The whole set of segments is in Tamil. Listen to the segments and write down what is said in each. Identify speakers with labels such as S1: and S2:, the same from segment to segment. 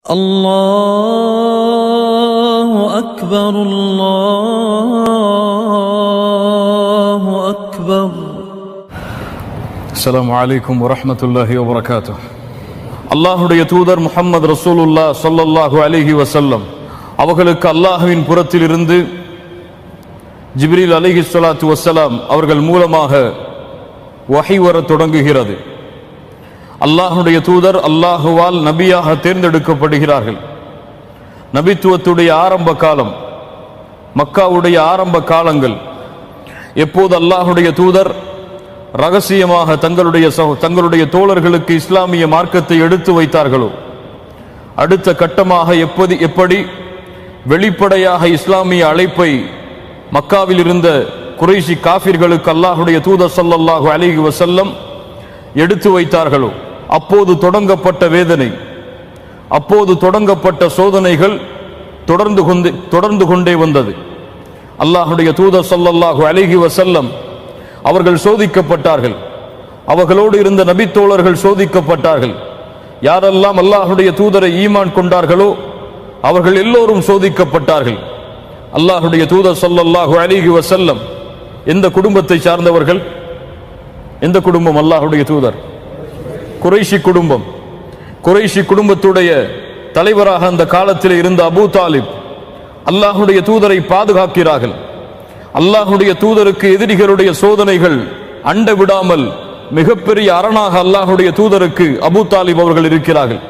S1: الله أكبر الله أكبر.
S2: السلام عليكم ورحمة الله وبركاته. அல்லாஹுடைய தூதர் முஹம்மது ரசூலுல்லாஹ் ஸல்லல்லாஹு அலைஹி வஸல்லம் அவர்களுக்கு அல்லாஹ்வின் புறத்திலிருந்து ஜிப்ரீல் அலைஹிஸ்ஸலாத்து வஸ்ஸலாம் அவர்கள் மூலமாக வஹி வரத் தொடங்குகிறது. அல்லாஹுடைய தூதர் அல்லாஹுவால் நபியாக தேர்ந்தெடுக்கப்படுகிறார்கள். நபித்துவத்துடைய ஆரம்ப காலம், மக்காவுடைய ஆரம்ப காலங்கள், எப்போது அல்லாஹுடைய தூதர் ரகசியமாக தங்களுடைய தோழர்களுக்கு இஸ்லாமிய மார்க்கத்தை எடுத்து வைத்தார்களோ, அடுத்த கட்டமாக எப்படி வெளிப்படையாக இஸ்லாமிய அழைப்பை மக்காவில் இருந்த குறைஷி காஃபிர்களுக்கு அல்லாஹுடைய தூதர் ஸல்லல்லாஹு அலைஹி வஸல்லம் எடுத்து வைத்தார்களோ, அப்போது தொடங்கப்பட்ட வேதனை, அப்போது தொடங்கப்பட்ட சோதனைகள் தொடர்ந்து கொண்டே வந்தது. அல்லாஹுடைய தூதர் ஸல்லல்லாஹு அலைஹி வஸல்லம் அவர்கள் சோதிக்கப்பட்டார்கள். அவர்களோடு இருந்த நபித்தோழர்கள் சோதிக்கப்பட்டார்கள். யாரெல்லாம் அல்லாஹுடைய தூதரை ஈமான் கொண்டார்களோ அவர்கள் எல்லோரும் சோதிக்கப்பட்டார்கள். அல்லாஹுடைய தூதர் ஸல்லல்லாஹு அலைஹி வஸல்லம் எந்த குடும்பத்தை சார்ந்தவர்கள்? எந்த குடும்பம்? அல்லாஹுடைய தூதர் குறைஷி குடும்பம். குறைஷி குடும்பத்துடைய தலைவராக அந்த காலத்தில் இருந்த அபூ தாலிப் அல்லாஹுடைய தூதரை பாதுகாக்கிறார்கள். அல்லாஹுடைய தூதருக்கு எதிரிகளுடைய சோதனைகள் அண்ட விடாமல் மிகப்பெரிய அரணாக அல்லாஹுடைய தூதருக்கு அபூ தாலிப் அவர்கள் இருக்கிறார்கள்.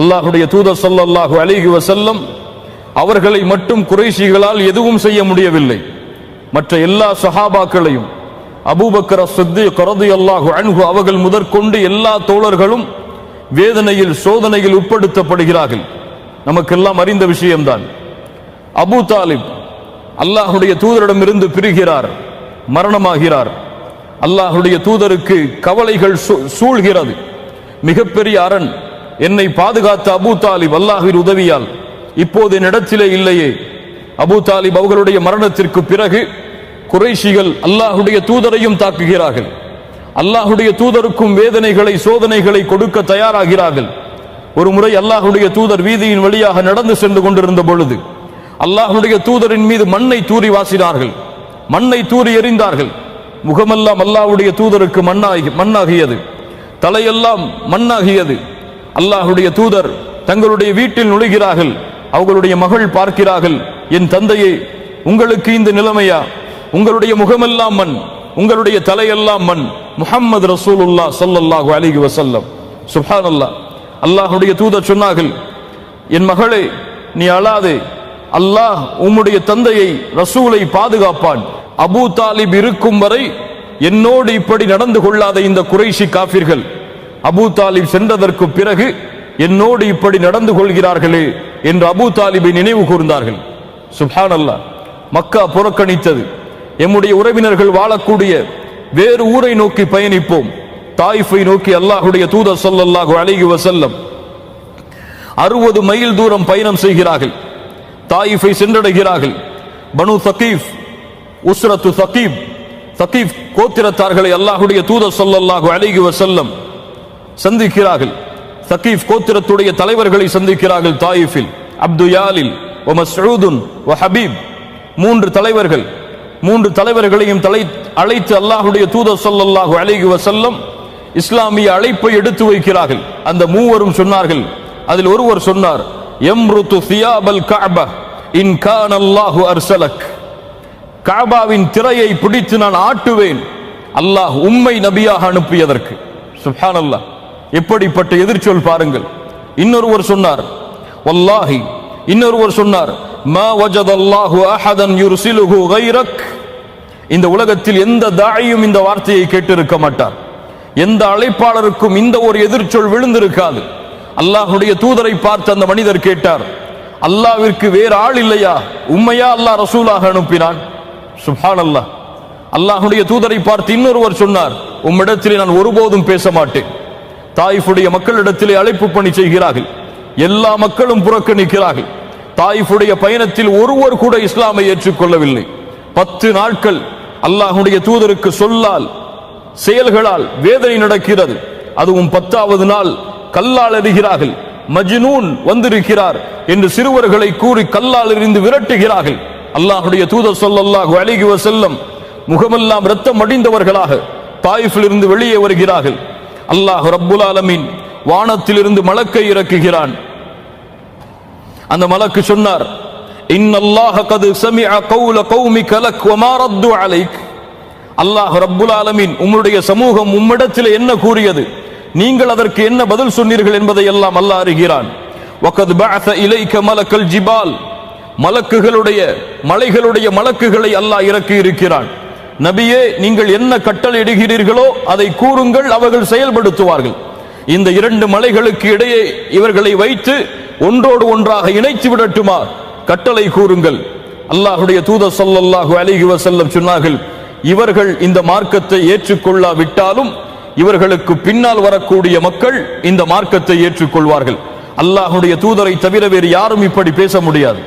S2: அல்லாஹுடைய தூதர் ஸல்லல்லாஹு அலைஹி வஸல்லம் அவர்களை மட்டும் குறைஷிகளால் எதுவும் செய்ய முடியவில்லை. மற்ற எல்லா சஹாபாக்களையும், அபூபக்கர் அஸ்-சித்தீக் ரலியல்லாஹு அன்ஹு அவர்கள் முதற்கொண்டு எல்லா தோழர்களும் வேதனையில் சோதனையில் உட்படுத்தப்படுகிறார்கள். நமக்கெல்லாம் அறிந்த விஷயம்தான். அபூ தாலிப் அல்லாஹுடைய தூதரிடமிருந்து பிரிகிறார், மரணமாகிறார். அல்லாஹுடைய தூதருக்கு கவலைகள் சூழ்கிறது. மிகப்பெரிய அரண் என்னை பாதுகாத்த அபூ தாலிப் அல்லாஹ்வின் உதவியால் இப்போது என்னிடத்திலே இல்லையே. அபூ தாலிப் அவர்களுடைய மரணத்திற்கு பிறகு குறைஷிகள் அல்லாஹுடைய தூதரையும் தாக்குகிறார்கள். அல்லாஹுடைய தூதருக்கும் வேதனைகளை சோதனைகளை கொடுக்க தயாராகிறார்கள். ஒரு முறை அல்லாஹுடைய தூதர் வீதியின் வழியாக நடந்து சென்று கொண்டிருந்த பொழுது அல்லாஹுடைய தூதரின் மீது மண்ணை தூறி வாசினார்கள், மண்ணை தூறி எறிந்தார்கள். முகமெல்லாம் அல்லாஹுடைய தூதருக்கு மண்ணாகியது, தலையெல்லாம் மண்ணாகியது. அல்லாஹுடைய தூதர் தங்களுடைய வீட்டில் நுழைகிறார்கள். அவர்களுடைய மகள் பார்க்கிறார்கள், என் தந்தையே, உங்களுக்கு இந்த நிலைமையா? உங்களுடைய முகமெல்லாம் மண், உங்களுடைய தலையெல்லாம் மண். முஹம்மது ரசூலுல்லாஹ் ஸல்லல்லாஹு அலைஹி வஸல்லம். சுப்ஹானல்லாஹ். அல்லாஹ்வுடைய தூதர் சொன்னார்கள், என் மகளே, நீ அழாதே, அல்லாஹ் உம்முடைய தந்தையை ரசூலை பாதுகாப்பான். அபூ தாலிப் இருக்கும் வரை என்னோடு இப்படி நடந்து கொள்ளாத இந்த குறைஷி காஃபிர்கள் அபூ தாலிப் சென்றதற்கு பிறகு என்னோடு இப்படி நடந்து கொள்கிறார்களே என்று அபூ தாலிபை நினைவு கூர்ந்தார்கள். சுப்ஹானல்லாஹ். மக்கா புறக்கணித்தது. எம்முடைய உறவினர்கள் வாழக்கூடிய வேறு ஊரை நோக்கி பயணிப்போம். தாயிஃபை நோக்கி அல்லாஹுடைய தூதர் ஸல்லல்லாஹு அலைஹி வஸல்லம் 60 மைல் தூரம் பயணம் செய்கிறார்கள். தாயிஃபை சென்றடைகிறார்கள். பனு தகீஃப், உஸ்ரத்து தகீஃப் கோத்திரத்தார்களை அல்லாஹுடைய தூதர் ஸல்லல்லாஹு அலைஹி வஸல்லம் சந்திக்கிறார்கள். தகீஃப் கோத்திரத்துடைய தலைவர்களை சந்திக்கிறார்கள். தாயிஃபில் அப்து யாலில் வ மஸ்ஊதுன் வ ஹபீப், 3 தலைவர்கள். 3 தலைவர்களையும் அழைத்து அல்லாஹுடைய தூதர் ஸல்லல்லாஹு அலைஹி வஸல்லம் இஸ்லாமிய அழைப்பை எடுத்து வைக்கிறார்கள். அந்த மூவரும் சொன்னார்கள், அதில் ஒருவர் சொன்னார், யம்ருது சியாபல் கஅபா இன் கான அல்லாஹு அர்ஸலக். கஅபாவின் திரையை பிடித்து நான் ஆட்டுவேன், அல்லாஹ் உம்மை நபியாக அனுப்பியதற்கு. சுப்ஹானல்லாஹ். எப்படிப்பட்ட எதிர்ச்சொல் பாருங்கள். இன்னொருவர் சொன்னார், வல்லாஹி, இன்னொருவர் சொன்னார், மா வஜதல்லாஹு அஹதன் யுர்சிலுஹு கைரக். இந்த உலகத்தில் எந்த தாயியும் இந்த வார்த்தையை கேட்டிருக்க மாட்டார். எந்த அழைப்பாளருக்கும் இந்த ஒரு எதிர்ச்சொல் விழுந்திருக்காது. அல்லாஹுடைய தூதரை பார்த்து அந்த மனிதர் கேட்டார், அல்லாஹ்விற்கு வேறு ஆள் இல்லையா? உம்மையா அல்லாஹ் ரசூலாக அனுப்பினான்? சுப்ஹானல்லாஹ். அல்லாஹுடைய தூதரை பார்த்து இன்னொருவர் சொன்னார், உம்மிடத்திலே நான் ஒருபோதும் பேச மாட்டேன். தாயிஃபுடைய மக்களிடத்திலே அழைப்பு பணி செய்கிறார்கள். எல்லா மக்களும் புறக்கணிக்கிறார்கள். தாயிஃபுடைய பயணத்தில் ஒருவர் கூட இஸ்லாமை ஏற்றுக்கொள்ளவில்லை. 10 நாட்கள் அல்லாஹுடைய தூதருக்கு சொல்லால் செயல்களால் வேதனை நடக்கிறது. அதுவும் 10வது நாள் கல்லால் எறிகிறார்கள். மஜ்னூன் வந்திருக்கிறார் என்று சிறுவர்களை கூறி கல்லால் எறிந்து விரட்டுகிறார்கள். அல்லாஹ்வுடைய தூதர் ஸல்லல்லாஹு அலைஹி வஸல்லம் முகமெல்லாம் இரத்தம் அடிந்தவர்களாக தாயிஃபில் இருந்து வெளியே வருகிறார்கள். அல்லாஹ் ரப்புல் ஆலமீன் வானத்திலிருந்து மலக்கை இறக்குகிறான். அந்த மலக்கு சொன்னார், இன்னல்லாஹ கத் சமிஅ கௌல கௌமிக லக் வமா ரத்து அலைக். அல்லாஹ் ரப்புல் ஆலமீன் உம்முடைய சமூகம் உம்மிடத்தில் என்ன கூறியது, நீங்கள் அதற்கு என்ன பதில் சொன்னீர்கள் என்பதை எல்லாம் அல்லாஹ் அறிகிறான். வகத் பஅஸ இலைக மலக்கல் ஜிபால், மலக்குகளுடைய மலைகளுடைய மலக்குகளை அல்லாஹ் இறக்கி இருக்கிறான். நபியே, நீங்கள் என்ன கட்டளையிடுகிறீர்களோ அதை கூறுங்கள், அவர்கள் செயல்படுத்துவார்கள். இந்த இரண்டு மலைகளுக்கு இடையே இவர்களை வைத்து ஒன்றோடு ஒன்றாக இணைத்து விடட்டுமா, கட்டளை கூறுங்கள். அல்லாஹ்வுடைய தூதர் ஸல்லல்லாஹு அலைஹி வஸல்லம் சொன்னார்கள், இவர்கள் இந்த மார்க்கத்தை ஏற்றுக்கொள்ளாவிட்டாலும் இவர்களுக்கு பின்னால் வரக்கூடிய மக்கள் இந்த மார்க்கத்தை ஏற்றுக்கொள்வார்கள். அல்லாஹ்வுடைய தூதரை தவிர வேறு யாரும் இப்படி பேச முடியாது.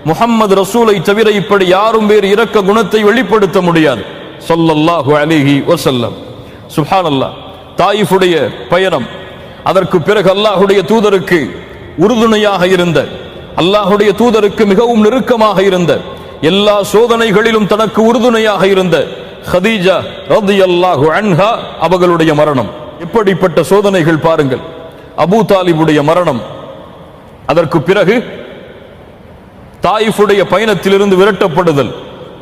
S2: முஹம்மது ரசூலை தவிர இப்படி யாரும் வேறு இரக்க குணத்தை வெளிப்படுத்த முடியாது. ஸல்லல்லாஹு அலைஹி வஸல்லம். சுப்ஹானல்லாஹ். தாயிஃபுடைய பயணம், அதற்கு பிறகு அல்லாஹ்வுடைய தூதருக்கு உறுதுணையாக இருந்த, அல்லாஹ்வுடைய தூதருக்கு மிகவும் நெருக்கமாக இருந்த, எல்லா சோதனைகளிலும் தனக்கு உறுதுணையாக இருந்த ஹதீஜா ரலியல்லாஹு அன்ஹா அவர்களுடைய மரணம். எப்படிப்பட்ட சோதனைகள் பாருங்கள். அபூ தாலிபுடைய மரணம், அதற்கு பிறகு தாயிஃபுடைய பயணத்திலிருந்து விரட்டப்படுதல்,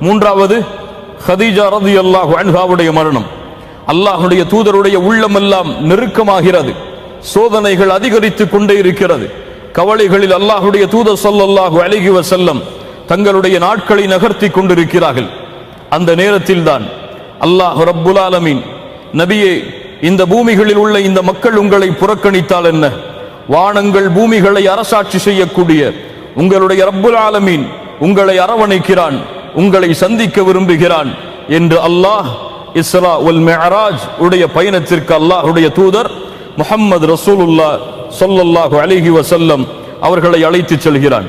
S2: மூன்றாவது ஹதீஜா ரலியல்லாஹு அன்ஹாவுடைய மரணம். அல்லாஹ்வுடைய தூதருடைய உள்ளமெல்லாம் நெருக்கமாகிறது. சோதனைகள் அதிகரித்துக் கொண்டே இருக்கிறது. கவலைகளில் அல்லாஹ்வுடைய தூதர் ஸல்லல்லாஹு அலைஹி வஸல்லம் தங்களுடைய நாட்களை நகர்த்தி கொண்டிருக்கிறார்கள். அந்த நேரத்தில் தான் அல்லாஹ் ரப்புல் ஆலமீன், நபியே, இந்த பூமிகளில் உள்ள இந்த மக்கள் உங்களை புறக்கணித்தால் என்ன, வானங்கள் பூமிகளை அரசாட்சி செய்யக்கூடிய உங்களுடைய ரப்புல் ஆலமீன் உங்களை அரவணைக்கிறான், உங்களை சந்திக்க விரும்புகிறான் என்று அல்லாஹ் இஸ்ரா வல் மிஅராஜ் உடைய பயணத்திற்கு அல்லாஹ்வுடைய தூதர் முஹம்மது ரசூலுல்லாஹ் ஸல்லல்லாஹு அலைஹி வஸல்லம் அவர்களை அழைத்து செல்கிறான்.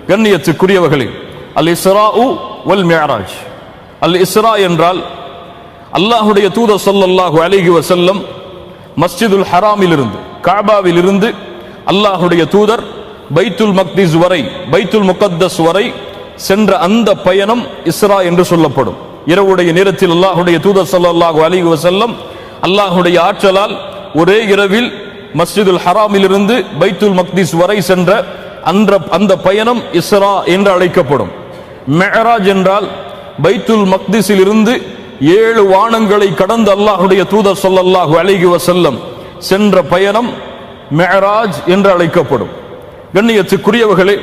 S2: கண்ணியத்துக்குரியவர்களே, அல் இஸ்ரா வல் மிஅராஜ். அல் இஸ்ரா என்றால் அல்லாஹ்வுடைய தூதர் ஸல்லல்லாஹு அலைஹி வஸல்லம் மஸ்ஜிதுல் ஹராமில் இருந்து, கஅபாவில் இருந்து அல்லாஹ்வுடைய தூதர் பைத்துல் மக்திஸ் வரை, பைத்துல் முகத்தஸ் வரை சென்ற அந்த பயணம் இஸ்ரா என்று சொல்லப்படும். இரவுடைய நேரத்தில் அல்லாஹ்வுடைய தூதர் ஸல்லல்லாஹு அலைஹி வஸல்லம் அல்லாஹ்வுடைய ஆற்றலால் ஒரே இரவில் மஸ்ஜிதுல் ஹராமில் இருந்து பைத்துல் மக்திஸ் வரை சென்ற அந்த பயணம் இஸ்ரா என்று அழைக்கப்படும். மிஅராஜ் என்றால் பைத்துல் மக்திஸில் இருந்து 7 வானங்களை கடந்து அல்லாஹ்வுடைய தூதர் ஸல்லல்லாஹு அலைஹி வஸல்லம் சென்ற பயணம் மிஅராஜ் என்று அழைக்கப்படும். கண்ணியத்துக்குரியவர்களே,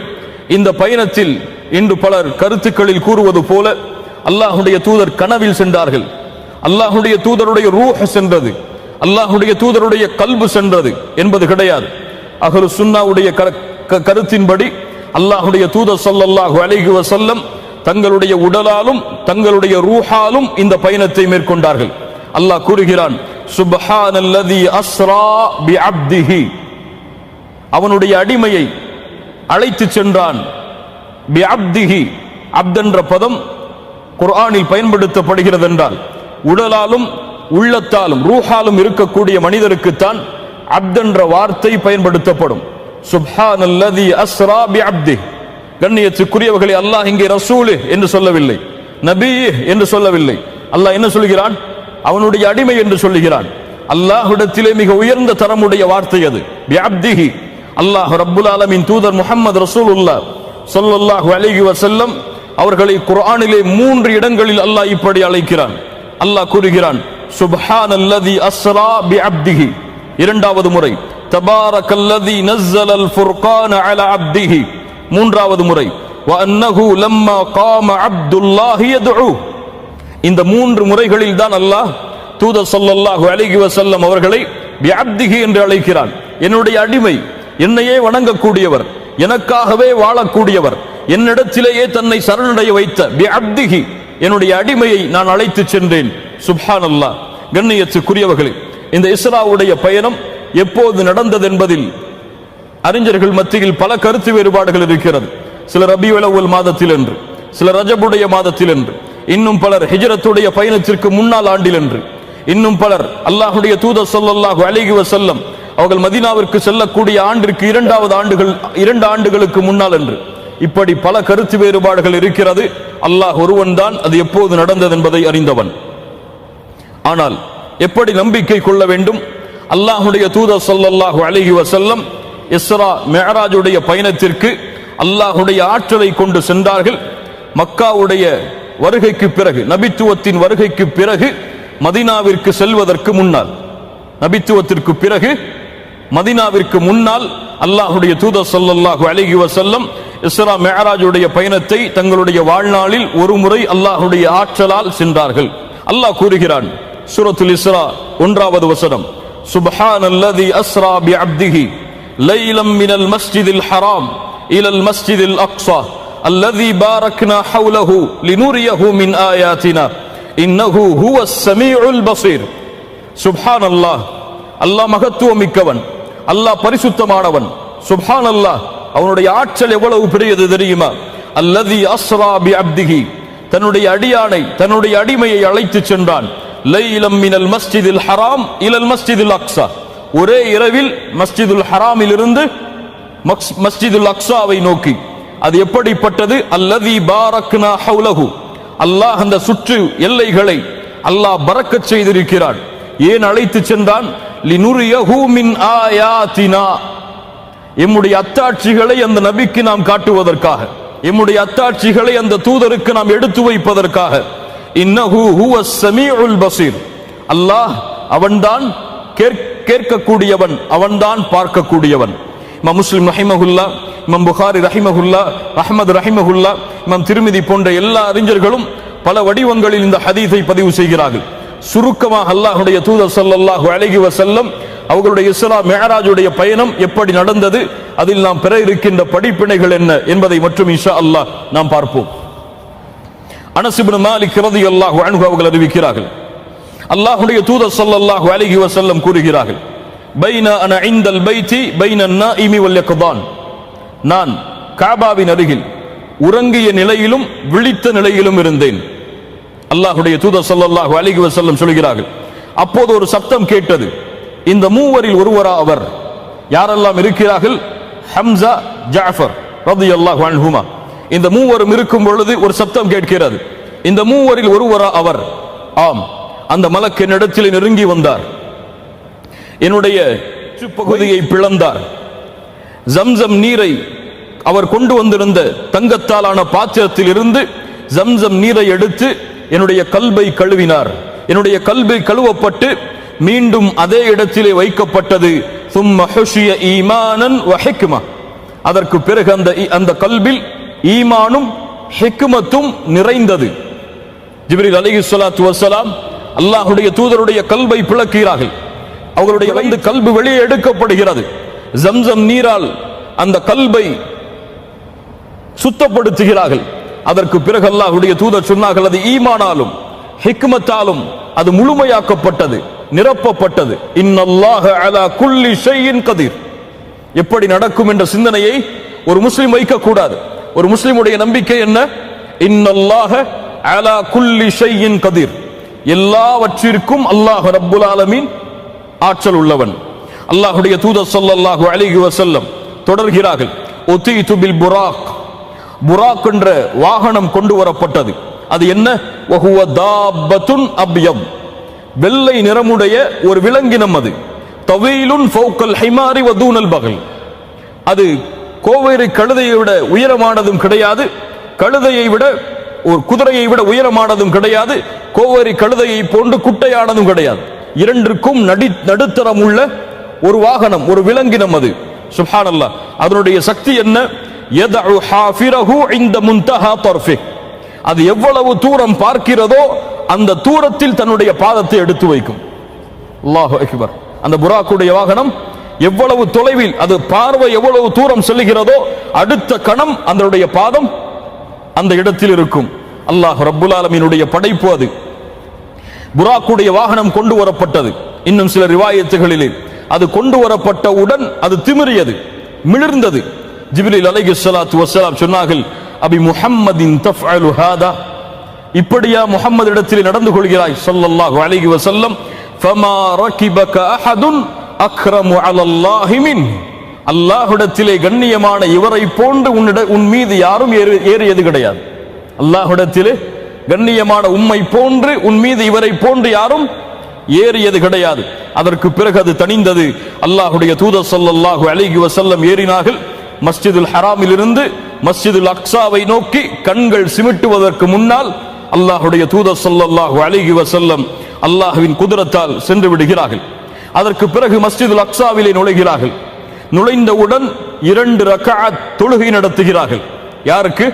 S2: இந்த பயணத்தில் இன்று பலர் கருத்துக்களில் கூறுவது போல அல்லாஹ்வுடைய தூதர் கனவில் சென்றார்கள், அல்லாஹ்வுடைய தூதருடைய ரூஹ் சென்றது, அல்லாஹ்வுடைய தூதருடைய கல்பு சென்றது என்பது கிடையாது. அஹ்லு சுன்னாவுடைய கருத்தின்படி அல்லாஹ்வுடைய தூதர் ஸல்லல்லாஹு அலைஹி வஸல்லம் தங்களுடைய உடலாலும் தங்களுடைய ரூஹாலும் இந்த பயணத்தை மேற்கொண்டார்கள். அல்லாஹ் கூறுகிறான், சுப்ஹானல்லதி அஸ்ரா பிஅப்திஹி, அவனுடைய அடிமையை அழைத்து சென்றான். பிஅப்திஹி, அப்த் என்ற பதம் குர்ஆனில் பயன்படுத்தப்படுகிறது என்றால் உடலாலும் உள்ளத்தாலும் ரூஹாலும் இருக்கக்கூடிய மனிதருக்குத்தான் அப்த் என்ற வார்த்தை பயன்படுத்தப்படும். சுப்ஹானல்லதி அஸ்ரா பிஅப்திஹி. கண்ணியத்துக்குரியவர்களே, அல்லாஹ் இங்கே ரசூல் என்று சொல்லவில்லை, நபி என்று சொல்லவில்லை. அல்லாஹ் என்ன சொல்கிறான்? அவனுடைய அடிமை என்று சொல்லுகிறான். அல்லாஹ்விடத்திலே மிக உயர்ந்த தரமுடைய வார்த்தை அது, பிஅப்திஹி. அல்லாஹ் ரப்புல் ஆலமீன் தூதர் முஹம்மது ரசூலுல்லாஹ் ஸல்லல்லாஹு அலைஹி வஸல்லம் அவர்களை குர்ஆனிலே 3 இடங்களில் அல்லாஹ் இப்படி அழைக்கிறான். அல்லாஹ் கூறுகிறான், சுப்ஹானல்லதி அஸ்ரா பிஅப்திஹி. இரண்டாவது முறை தபாரக்கல்லதி நஸ்ஸலல் ஃபுர்கான அலா அப்திஹி. மூன்றாவது முறை வஅன்னஹு லம்மா காம அப்துல்லாஹி யதுஉ. இந்த 3 முறைகளில் தான் அல்லாஹ் தூதர் ஸல்லல்லாஹு அலைஹி வஸல்லம் அவர்களை பிஅப்திஹி என்று அழைக்கிறான். என்னுடைய அடிமை, என்னையே வணங்கக்கூடியவர், எனக்காகவே வாழக்கூடியவர், என்னிடத்திலேயே தன்னை சரணடைய வைத்த பிஅப்திஹி, என்னுடைய அடிமையை நான் அழைத்து சென்றேன். சுப்ஹானல்லாஹ். கண்ணியத்துக்குரியவர்களே, இந்த இஸ்ராவுடைய பயணம் எப்போது நடந்தது என்பதில் அறிஞர்கள் மத்தியில் பல கருத்து வேறுபாடுகள் இருக்கிறது. சிலர் ரபியுல் அவ்வல் மாதத்தில் என்று, சிலர் ரஜபுடைய மாதத்தில் என்று, இன்னும் பலர் ஹிஜ்ரத்துடைய பயணத்திற்கு முன்னால் ஆண்டில் என்று, இன்னும் பலர் அல்லாஹ்வுடைய தூதர் ஸல்லல்லாஹு அலைஹி வஸல்லம் அவர்கள் மதீனாவிற்கு செல்லக்கூடிய ஆண்டிற்கு 2 ஆண்டுகளுக்கு முன்னால் என்று. இப்படி பல கருத்து வேறுபாடுகள் இருக்கிறது. அல்லாஹ் ஒருவன் தான் அது எப்போது நடந்தது என்பதை அறிந்தவன். ஆனால் எப்படி நம்பிக்கை கொள்ள வேண்டும்? அல்லாஹ்வுடைய தூதர் ஸல்லல்லாஹு அலைஹி வஸல்லம் இஸ்ரா மிஅராஜுடைய பயணத்திற்கு அல்லாஹ்வுடைய ஆற்றலை கொண்டு சென்றார்கள். மக்காவுடைய வருகைக்கு பிறகு, நபித்துவத்தின் வருகைக்கு பிறகு மதீனாவிற்கு செல்வதற்கு முன்னால், நபித்துவத்திற்கு பிறகு மதீனாவிற்கு முன்னால் அல்லாஹ்வுடைய தூதர் ஸல்லல்லாஹு அலைஹி வஸல்லம் இஸ்ரா மிஅராஜுடைய பயணத்தை தங்களுடைய வாழ்நாளில் ஒரு முறை அல்லாஹ்வுடைய ஆற்றலால் சென்றார்கள். அல்லாஹ் கூறுகிறான் சூரத்துல் இஸ்ரா 1வது வசனம், சுப்ஹானல்லதி அஸ்ரா பிஅப்திஹி லைலம் மினல் மஸ்ஜிதில் ஹராம் இலல் மஸ்ஜிதில் அக்ஸா அல்லதி பாரக்னா ஹவ்லஹு லினுரியஹு மின் ஆயாத்தினா இன்னஹு ஹுவஸ் ஸமீஉல் பஸீர். சுப்ஹானல்லாஹ், அல்லாஹ் மகத்துவமிக்கவன், அல்லாஹ் பரிசுத்தமானவன். சுப்ஹானல்லாஹ், அவனுடைய ஆற்றல் எவ்வளவு பெரியது தெரியுமா? அல்லதி அஸ்ரா பிஅப்திஹி, தன்னுடைய அடியானை, தன்னுடைய அடிமையை அழைத்து சென்றான். லைலம் மினல் மஸ்ஜிதில் ஹராம் இலல் மஸ்ஜிதில் அக்ஸா, ஒரே இரவில் மஸ்ஜிதுல் ஹராமில் இருந்து மஸ்ஜிதுல் அக்ஸாவை நோக்கி. அது எப்படிப்பட்டது? அல்லதி பாரக்னா ஹவ்லஹு, அல்லாஹ் அந்த சுற்று எல்லைகளை அல்லாஹ் பரக்கத் செய்திருக்கிறான். ஏன் அழைத்து சென்றான்? லினுரியஹு மின் ஆயாத்தினா, எம்முடைய அத்தாட்சிகளை அந்த நபிக்கு நாம் காட்டுவதற்காக, எம்முடைய அத்தாட்சிகளை அந்த தூதருக்கு நாம் எடுத்து வைப்பதற்காக. இன்னஹு ஹுவஸ் ஸமீஉல் பஸீர், அல்லாஹ் அவன்தான் கேட்கக்கூடியவன், அவன்தான் பார்க்கக்கூடியவன். இமாம் முஸ்லிம் ரஹிமஹுல்லா, இமாம் புகாரி ரஹிமஹுல்லா, அஹ்மத் ரஹிமஹுல்லா, இமாம் திருமிதி போன்ற எல்லா அறிஞர்களும் பல வடிவங்களில் இந்த ஹதீஸை பதிவு செய்கிறார்கள். சுருக்கமாக அல்லாஹ்வுடைய தூதர் ஸல்லல்லாஹு அலைஹி வஸல்லம் அவர்களுடைய இஸ்ரா மிஅராஜுடைய பயணம் எப்படி நடந்தது, அதில் நாம் பெற இருக்கின்ற படிப்பினைகள் என்ன என்பதை மற்றும் இன்ஷா அல்லாஹ் நாம் பார்ப்போம். அனஸ் இப்னு மாலிக் ரலியல்லாஹு அன்ஹு அவர்கள் அறிவிக்கிறார்கள், அல்லாஹ்வுடைய தூதர் ஸல்லல்லாஹு அலைஹி வஸல்லம் கூறுகிறார்கள், பைன அன இன்தல் பைத்தி பைன நாஇமி வல் யக்தான், நான் காபாவின் அருகில் உறங்கிய நிலையிலும் விழித்த நிலையிலும் இருந்தேன். அல்லாஹ்வுடைய தூதர் ஸல்லல்லாஹு அலைஹி வஸல்லம் சொல்கிறார்கள், அப்போது ஒரு சப்தம் கேட்டது. இந்த மூவரில் ஒருவரா அவர்? யாரெல்லாம் இருக்கிறார்கள்? ஹம்ஸா, ஜஅஃபர் ரலியல்லாஹு அன்ஹுமா. இந்த மூவரும் இருக்கும் பொழுது ஒரு சப்தம் கேட்கிறது. இந்த மூவரில் ஒருவரா அவர்? ஆம். அந்த மலக் என்னிடத்தில் நெருங்கி வந்தார், என்னுடைய பகுதியை பிளந்தார். ஜம்சம் நீரை அவர் கொண்டு வந்திருந்த தங்கத்தாலான பாத்திரத்தில் இருந்து ஜம்சம் நீரை எடுத்து என்னுடைய கல்பை கழுவினார். என்னுடைய கல்பை கழுவப்பட்டு மீண்டும் அதே இடத்திலே வைக்கப்பட்டது. சும்ம ஹுஷிய ஈமானன் வ ஹிக்மா, அதற்கு பிறகு அந்த கல்பில் ஈமானும் ஹிக்மத்தும் நிறைந்தது. ஜிப்ரீல் அலைஹிஸ்ஸலாத்து வஸ்ஸலாம் அல்லாஹ்வுடைய தூதருடைய கல்பை பிளக்கிறார்கள். அவர்களுடைய கல்பு வெளியே எடுக்கப்படுகிறது. ஜம்சம் நீரால் அந்த கல்பை சுத்தப்படுத்துகிறார்கள். அதற்கு பிறகு அல்லாஹ்வுடைய தூதர் சொன்னார்கள், அது ஈமானாலும் ஹிக்மத்தாலும் அது முழுமையாக்கப்பட்டது, நிரப்பப்பட்டது. இன்னல்லாஹ அலா குல்லி ஷைஇன் கதீர். எப்படி நடக்கும் என்ற சிந்தனையை ஒரு முஸ்லிம் வைக்கக்கூடாது. ஒரு முஸ்லிமுடைய நம்பிக்கை என்ன? இன்னல்லாஹ அலா குல்லி ஷைஇன் கதீர், எல்லாவற்றிற்கும் அல்லாஹ் ரப்புல் ஆலமீன் ஆற்றல் உள்ளவன். அல்லாஹ்வுடைய தூதர் ஸல்லல்லாஹு அலைஹி வஸல்லம் தொடர்கிறார்கள், உதீது பில் புராக், புராக் என்ற வாகனம் கொண்டு வரப்பட்டது. அது என்ன? வஹுவ தாபத்துன் அப்யம், வெள்ளை நிறமுடைய ஒரு விலங்கினம். அது தவீலுன் ஃபௌகல் ஹிமாரி வ தூனல் பகல், அது கோவேரி கழுதையை விட உயரமானதும் கிடையாது, கழுதையை விட ஒரு குதிரையை விட உயரமானதும் கிடையாது, கோவேரி கழுதையை போன்று குட்டையானதும் கிடையாது. இரண்டிற்கும் நடுத்தரம் உள்ள ஒரு வாகனம், ஒரு விலங்கினம் அது. சுப்ஹானல்லாஹ். அதனுடைய சக்தி என்ன? யதஉ ஹாஃபிரஹு இன்த முன்தஹா தர்ஃபி, அது எவ்வளவு தூரம் பார்க்கிறதோ அந்த தூரத்தில் தன்னுடைய பாதத்தை எடுத்து வைக்கும். அல்லாஹு அக்பர். அந்த புராக்குடைய வாகனம் எவ்வளவு தொலைவில், அது பார்வை எவ்வளவு தூரம் செல்கிறதோ அடுத்த கணம் அதனுடைய பாதம் அந்த இடத்தில் இருக்கும். அல்லாஹ் ரப்புல் ஆலமீனுடைய படைப்பு அது. புராக்குடைய வாகனம் கொண்டு வரப்பட்டது. இன்னும் சில ரிவாயத்துகளிலே அது கொண்டு வரப்பட்டவுடன் அது திமிரியது, மிளிர்ந்தது. ஜிப்ரீல் அலைஹிஸ்ஸலாத்து வஸ்ஸலாம் சொன்னார்கள், அபி முஹம்மதின் தஃஅலு ஹாதா, இப்படியா முஹம்மது இடத்தில் நடந்து கொள்கிறாய் ஸல்லல்லாஹு அலைஹி வஸல்லம்? ஃபமா ரகிபக அஹதுன் அக்ரமு அலல்லாஹி மின், அல்லாஹ்விடத்திலே கண்ணியமான இவரை போன்று உன் மீது யாரும் ஏறியது கிடையாது. அல்லாஹ்விடத்திலே கண்ணியமான உம்மை போன்று உன் மீது இவரை போன்று யாரும் ஏறியது கிடையாது. அதற்கு பிறகு அது தணிந்தது. அல்லாஹ்வுடைய தூதர் ஸல்லல்லாஹு அலைஹி வஸல்லம் ஏறினார்கள். மஸ்ஜிதுல் ஹராமில் இருந்து மஸ்ஜிதுல் அக்ஸாவை நோக்கி கண்கள் சிமிட்டுவதற்கு முன்னால் அல்லாஹ்வுடைய தூதர் ஸல்லல்லாஹு அலைஹி வஸல்லம் அல்லாஹ்வின் குதிரத்தால் சென்று விடுகிறார்கள். அதற்கு பிறகு மஸ்ஜிதுல் அக்ஸாவிலே நுழைகிறார்கள். நுழைந்தவுடன் 2 ரக்அத் தொழுகை நடத்துகிறார்கள். யாருக்கு?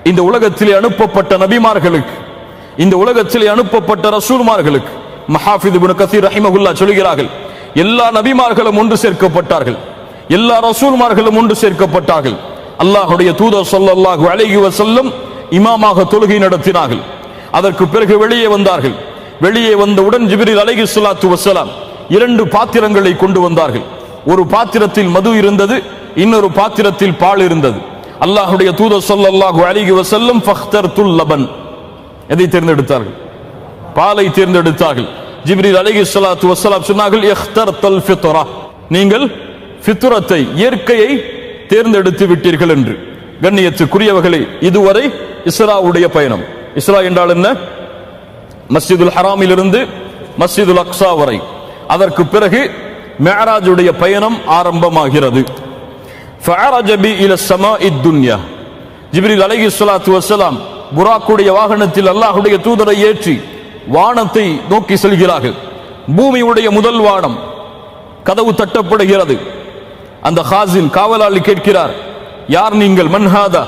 S2: இந்த உலகத்திலே அனுப்பப்பட்ட நபிமார்களுக்கு, இந்த உலகத்திலே அனுப்பப்பட்ட ரசூல்மார்களுக்கு. மஹாஃபித் இப்னு கஸீர் ரஹிமஹுல்லாஹ் சொல்கிறார்கள், எல்லா நபிமார்களும் ஒன்று சேர்க்கப்பட்டார்கள், எல்லா ரசூல்மார்களும் ஒன்று சேர்க்கப்பட்டார்கள். அல்லாஹ்வுடைய தூதர் ஸல்லல்லாஹு அலைஹி வஸல்லம் இமாமாக தொழுகை நடத்தினார்கள். அதற்கு பிறகு வெளியே வந்தார்கள். வெளியே வந்தவுடன் ஜிப்ரீல் அலைஹிஸ்ஸலாத்து வஸ்ஸலாம் 2 பாத்திரங்களை கொண்டு வந்தார்கள். ஒரு பாத்திரத்தில் மது இருந்தது, இன்னொரு பாத்திரத்தில் பால் இருந்தது. அல்லாஹ்வுடைய தூதர் ஸல்லல்லாஹு அலைஹி வஸல்லம் ஃபக்தர்துல் லபன், எதை தேர்ந்தெடுத்தார்கள்? பாலை தேர்ந்தெடுத்தார்கள். ஜிப்ரீல் அலைஹிஸ்ஸலாத்து வஸ்ஸலாம் சொன்னார்கள், இக்தர்தல் ஃபித்ரா, நீங்கள் ஃபித்ரத்தை, இயற்கையை தேர்ந்தெடுத்து விட்டீர்கள் என்று. கண்ணியத்துக்குரியவர்களே, இதுவரை இஸ்ராவுடைய பயணம். இஸ்ரா என்றால் என்ன? மஸ்ஜிதுல் ஹராமில் இருந்து மஸ்ஜிதுல் அக்ஸா வரை. அதற்கு பிறகு மிஅராஜுடைய பயணம் ஆரம்பமாகிறது. ஃபஅரஜ பி இல ஸமாஇத் துன்யா, ஜிப்ரீல் அலைஹிஸ்ஸலாத்து வஸ்ஸலாம் புராக்குடைய வாகனத்தில் அல்லாஹ்வுடைய தூதரை ஏற்றி வானத்தை நோக்கி செல்கிறார்கள். பூமியுடைய முதல் வானம். கதவு தட்டப்படுகிறது. அந்த ஹாசின், காவலாளி கேட்கிறார், யார் நீங்கள்? மன் ஹாதா?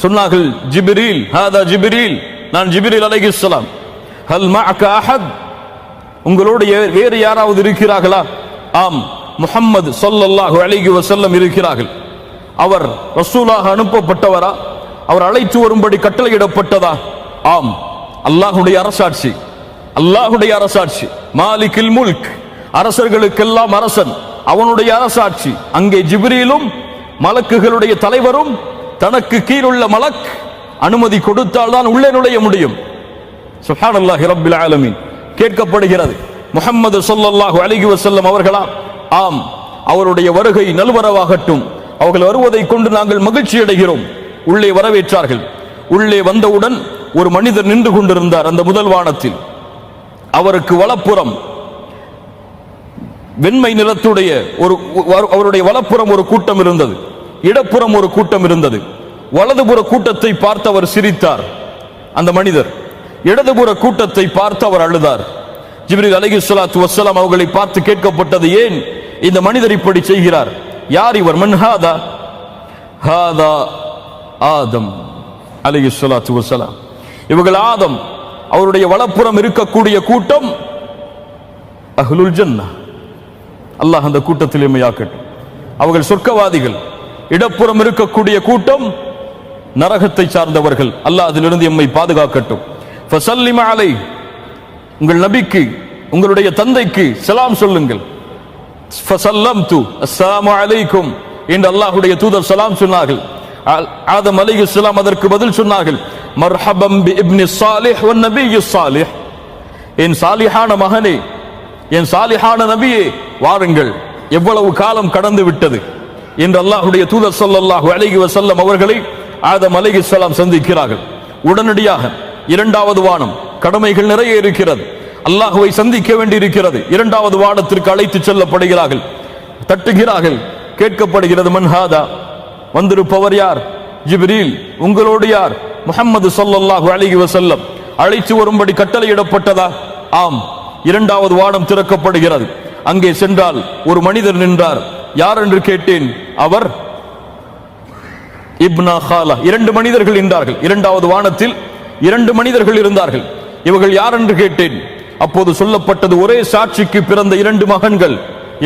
S2: சொன்னார்கள், ஜிப்ரீல். ஹாதா ஜிப்ரீல், நான் ஜிப்ரீல் அலைஹிஸ்ஸலாம். ஹல் மஅக அஹத், உங்களோடு வேறு யாராவது இருக்கிறார்களா? ஆம், முஹம்மது ஸல்லல்லாஹு அலைஹி வஸல்லம் இருக்கிறார்கள். அவர் ரசூலாக அனுப்பப்பட்டவரா? அவர் அழைத்து வரும்படி கட்டளையிடப்பட்டதா? ஆம். அல்லாஹ்வுடைய அரசாட்சி, அல்லாஹ்வுடைய அரசாட்சி. மாலிகில் முல்க், அரசர்களுக்கெல்லாம் அரசன், அவனுடைய அரசாட்சி. அங்கே ஜிப்ரீலும் மலக்குகளுடைய தலைவரும், தனக்கு கீழுள்ள மலக் அனுமதி கொடுத்தால் தான் உள்ளே நுழைய முடியும். சுப்ஹானல்லாஹி ரப்பில் ஆலமீன். கேட்கப்படுகிறது, முஹம்மது ஸல்லல்லாஹு அலைஹி வஸல்லம் அவர்களா? ஆம், அவருடைய வருகை நல்வரவாகட்டும், அவர்கள் வருவதை கொண்டு நாங்கள் மகிழ்ச்சி அடைகிறோம். உள்ளே வரவேற்றார்கள். உள்ளே வந்தவுடன் ஒரு மனிதர் நின்று கொண்டிருந்தார் அந்த முதல் வானத்தில். அவருக்கு வலப்புறம் வெண்மை நிறத்துடைய அவருடைய வலப்புறம் ஒரு கூட்டம் இருந்தது, இடப்புறம் ஒரு கூட்டம் இருந்தது. வலதுபுற கூட்டத்தை பார்த்து அவர் சிரித்தார் அந்த மனிதர். இடதுபுற கூட்டத்தை பார்த்து அவர் அழுதார். ஜிப்ரீல் அலைஹிஸ்ஸலாத்து வஸ்ஸலாம் அவர்களை பார்த்து கேட்கப்பட்டது, ஏன் இந்த மனிதர் இப்படி செய்கிறார்? யார் இவர்? மன் ஹாதா? ஹாதா ஆதம் அலைஹிஸ்ஸலாத்து வஸ்ஸலாம். இவர்கள் ஆதம். அவருடைய வலப்புறம் இருக்கக்கூடிய கூட்டம் அஹ்லுல் ஜன்னah. அல்லாஹ் அந்த கூட்டத்தில் எம்மையாக்கட்டும். அவர்கள் சொர்க்கவாதிகள். இடப்புறம் இருக்கக்கூடிய கூட்டம் நரகத்தை சார்ந்தவர்கள். அல்லாஹ் அதிலிருந்து எம்மை பாதுகாக்கட்டும். ஃபஸல்லிம அலைஹி, உங்கள் நபிக்கு, உங்களுடைய தந்தைக்கு சலாம் சொல்லுங்கள். ஃபஸல்லம்து அஸ்ஸலாமு அலைக்கும் என்று அல்லாஹ்வுடைய தூதர் சலாம் சொன்னார்கள். ஆதம் அலைஹிஸ்ஸலாம் அதற்கு பதில் சொன்னார்கள், மர்ஹபம் பி இப்னி ஸாலிஹ் வன் நபிய்யி ஸாலிஹ், என் சாலிஹான மகனே, என் சாலிஹான நபியே, வாருங்கள், எவ்வளவு காலம் கடந்து விட்டது என்று அல்லாஹ்வுடைய தூதர் ஸல்லல்லாஹு அலைஹி வஸல்லம் அவர்களை ஆதம் அலைஹிஸ்ஸலாம் சந்திக்கிறார்கள். உடனடியாக 2வது வானம், கடமைகள் நிறைய இருக்கிறது, அல்லாஹ்வை சந்திக்க வேண்டி இருக்கிறது. 2வது வானத்திற்கு அழைத்து செல்லப்படுகிறார்கள். தட்டுகிறார்கள். கேட்கப்படுகிறது, மன் ஹாதா, வந்திருப்பவர் யார்? ஜிப்ரீல். உங்களோடு யார்? முஹம்மது ஸல்லல்லாஹு அலைஹி வஸல்லம். அழைத்து வரும்படி கட்டளையிடப்பட்டதா? ஆம். 2வது வானம் திறக்கப்படுகிறது. அங்கே சென்றால் ஒரு மனிதர் நின்றார். யார் என்று கேட்டேன். அவர் இப்னா ஹாலா. 2 மனிதர்கள் நின்றார்கள். 2வது வானத்தில் 2 மனிதர்கள் இருந்தார்கள். இவர்கள் யார் என்று கேட்டேன். அப்போது சொல்லப்பட்டது, ஒரே சாட்சிக்கு பிறந்த 2 மகன்கள்,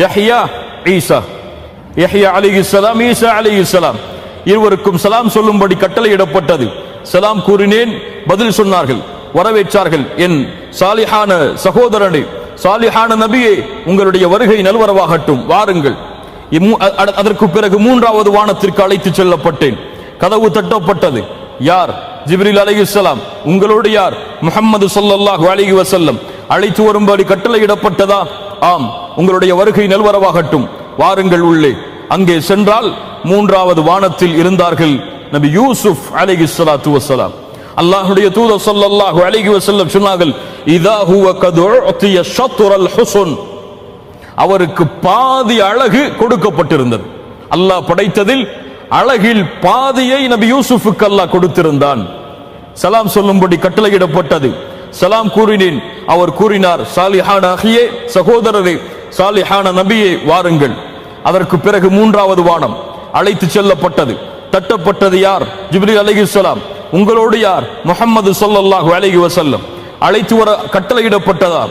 S2: யஹ்யா, ஈசா. யஹ்யா அலைஹிஸ்ஸலாம், ஈசா அலைஹிஸ்ஸலாம். இருவருக்கும் சலாம் சொல்லும்படி கட்டளையிடப்பட்டது. சலாம் கூறினேன். பதில் சொன்னார்கள், வரவேற்றார்கள். என் சாலிஹான சகோதரனே, சாலிஹான நபியே, உங்களுடைய வருகை நல்வரவாகட்டும், வாருங்கள். அதற்கு பிறகு 3வது வானத்திற்கு அழைத்து செல்லப்பட்டேன். கதவு தட்டப்பட்டது. யார்? ஜிப்ரீல் அலைஹிஸ்ஸலாம். உங்களோடு யார்? முஹம்மது ஸல்லல்லாஹு அலைஹி வஸல்லம். அழைத்து வரும்படி கட்டளையிடப்பட்டதா? ஆம். உங்களுடைய வருகை நல்வரவாகட்டும், வாருங்கள் உள்ளே. அங்கே சென்றால் மூன்றாவது வானத்தில் இருந்தார்கள் நபி யூசுப் அலைஹிஸ்ஸலாத்து வஸ்ஸலாம். அல்லாஹ்வுடைய தூதர் ஸல்லல்லாஹு அலைஹி வஸல்லம் சொன்னார்கள், இதா ஹுவ கத் உஅதிய ஷத்ரல் ஹுஸ்ன், அவருக்கு பாதி அழகு கொடுக்கப்பட்டிருந்தது. அல்லாஹ் படைத்ததில் அழகில் பாதியை நபி யூசுஃபுக்கு அல்லாஹ் கொடுத்திருந்தான். சலாம் சொல்லும்படி கட்டளையிடப்பட்டது. சலாம் கூறினேன். அவர் கூறினார், சாலிஹான அஹியே, சகோதரரே, சாலிஹான நபியே, வாருங்கள். அதற்கு பிறகு மூன்றாவது வானம் அழைத்து செல்லப்பட்டது. தட்டப்பட்டது யார்? ஜிப்ரீல் அலைஹிஸ்ஸலாம். உங்களோடு யார்? முஹம்மது ஸல்லல்லாஹு அலைஹி வஸல்லம். அழைத்து வர கட்டளையிடப்பட்டதா?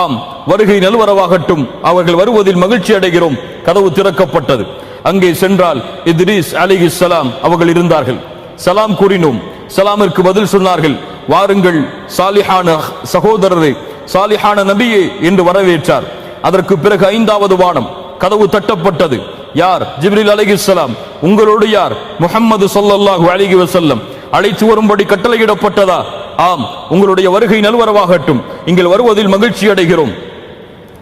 S2: ஆம், வருகை நல்வரவாகட்டும், அவர்கள் வருவதில் மகிழ்ச்சி அடைகிறோம். கதவு திறக்கப்பட்டது. அங்கே சென்றால் இத்ரீஸ் அலைஹிஸ்ஸலாம் அவர்கள் இருந்தார்கள். சலாம் கூறினோம். சலாமிற்கு பதில் சொன்னார்கள். வாருங்கள் சாலிஹான சகோதரரே, சாலிஹான நபியே என்று வரவேற்றார். அதற்கு பிறகு ஐந்தாவது வானம் கதவு தட்டப்பட்டது. யார்? ஜிப்ரீல் அலைஹிஸ்ஸலாம். உங்களோடு யார்? முஹம்மது ஸல்லல்லாஹு அலைஹி வஸல்லம். அழைத்து வரும்படி கட்டளையிடப்பட்டதா? ஆம், உங்களுடைய வருகை நல்வரவாகட்டும், இங்கே வருவதில் மகிழ்ச்சி அடைகிறோம்.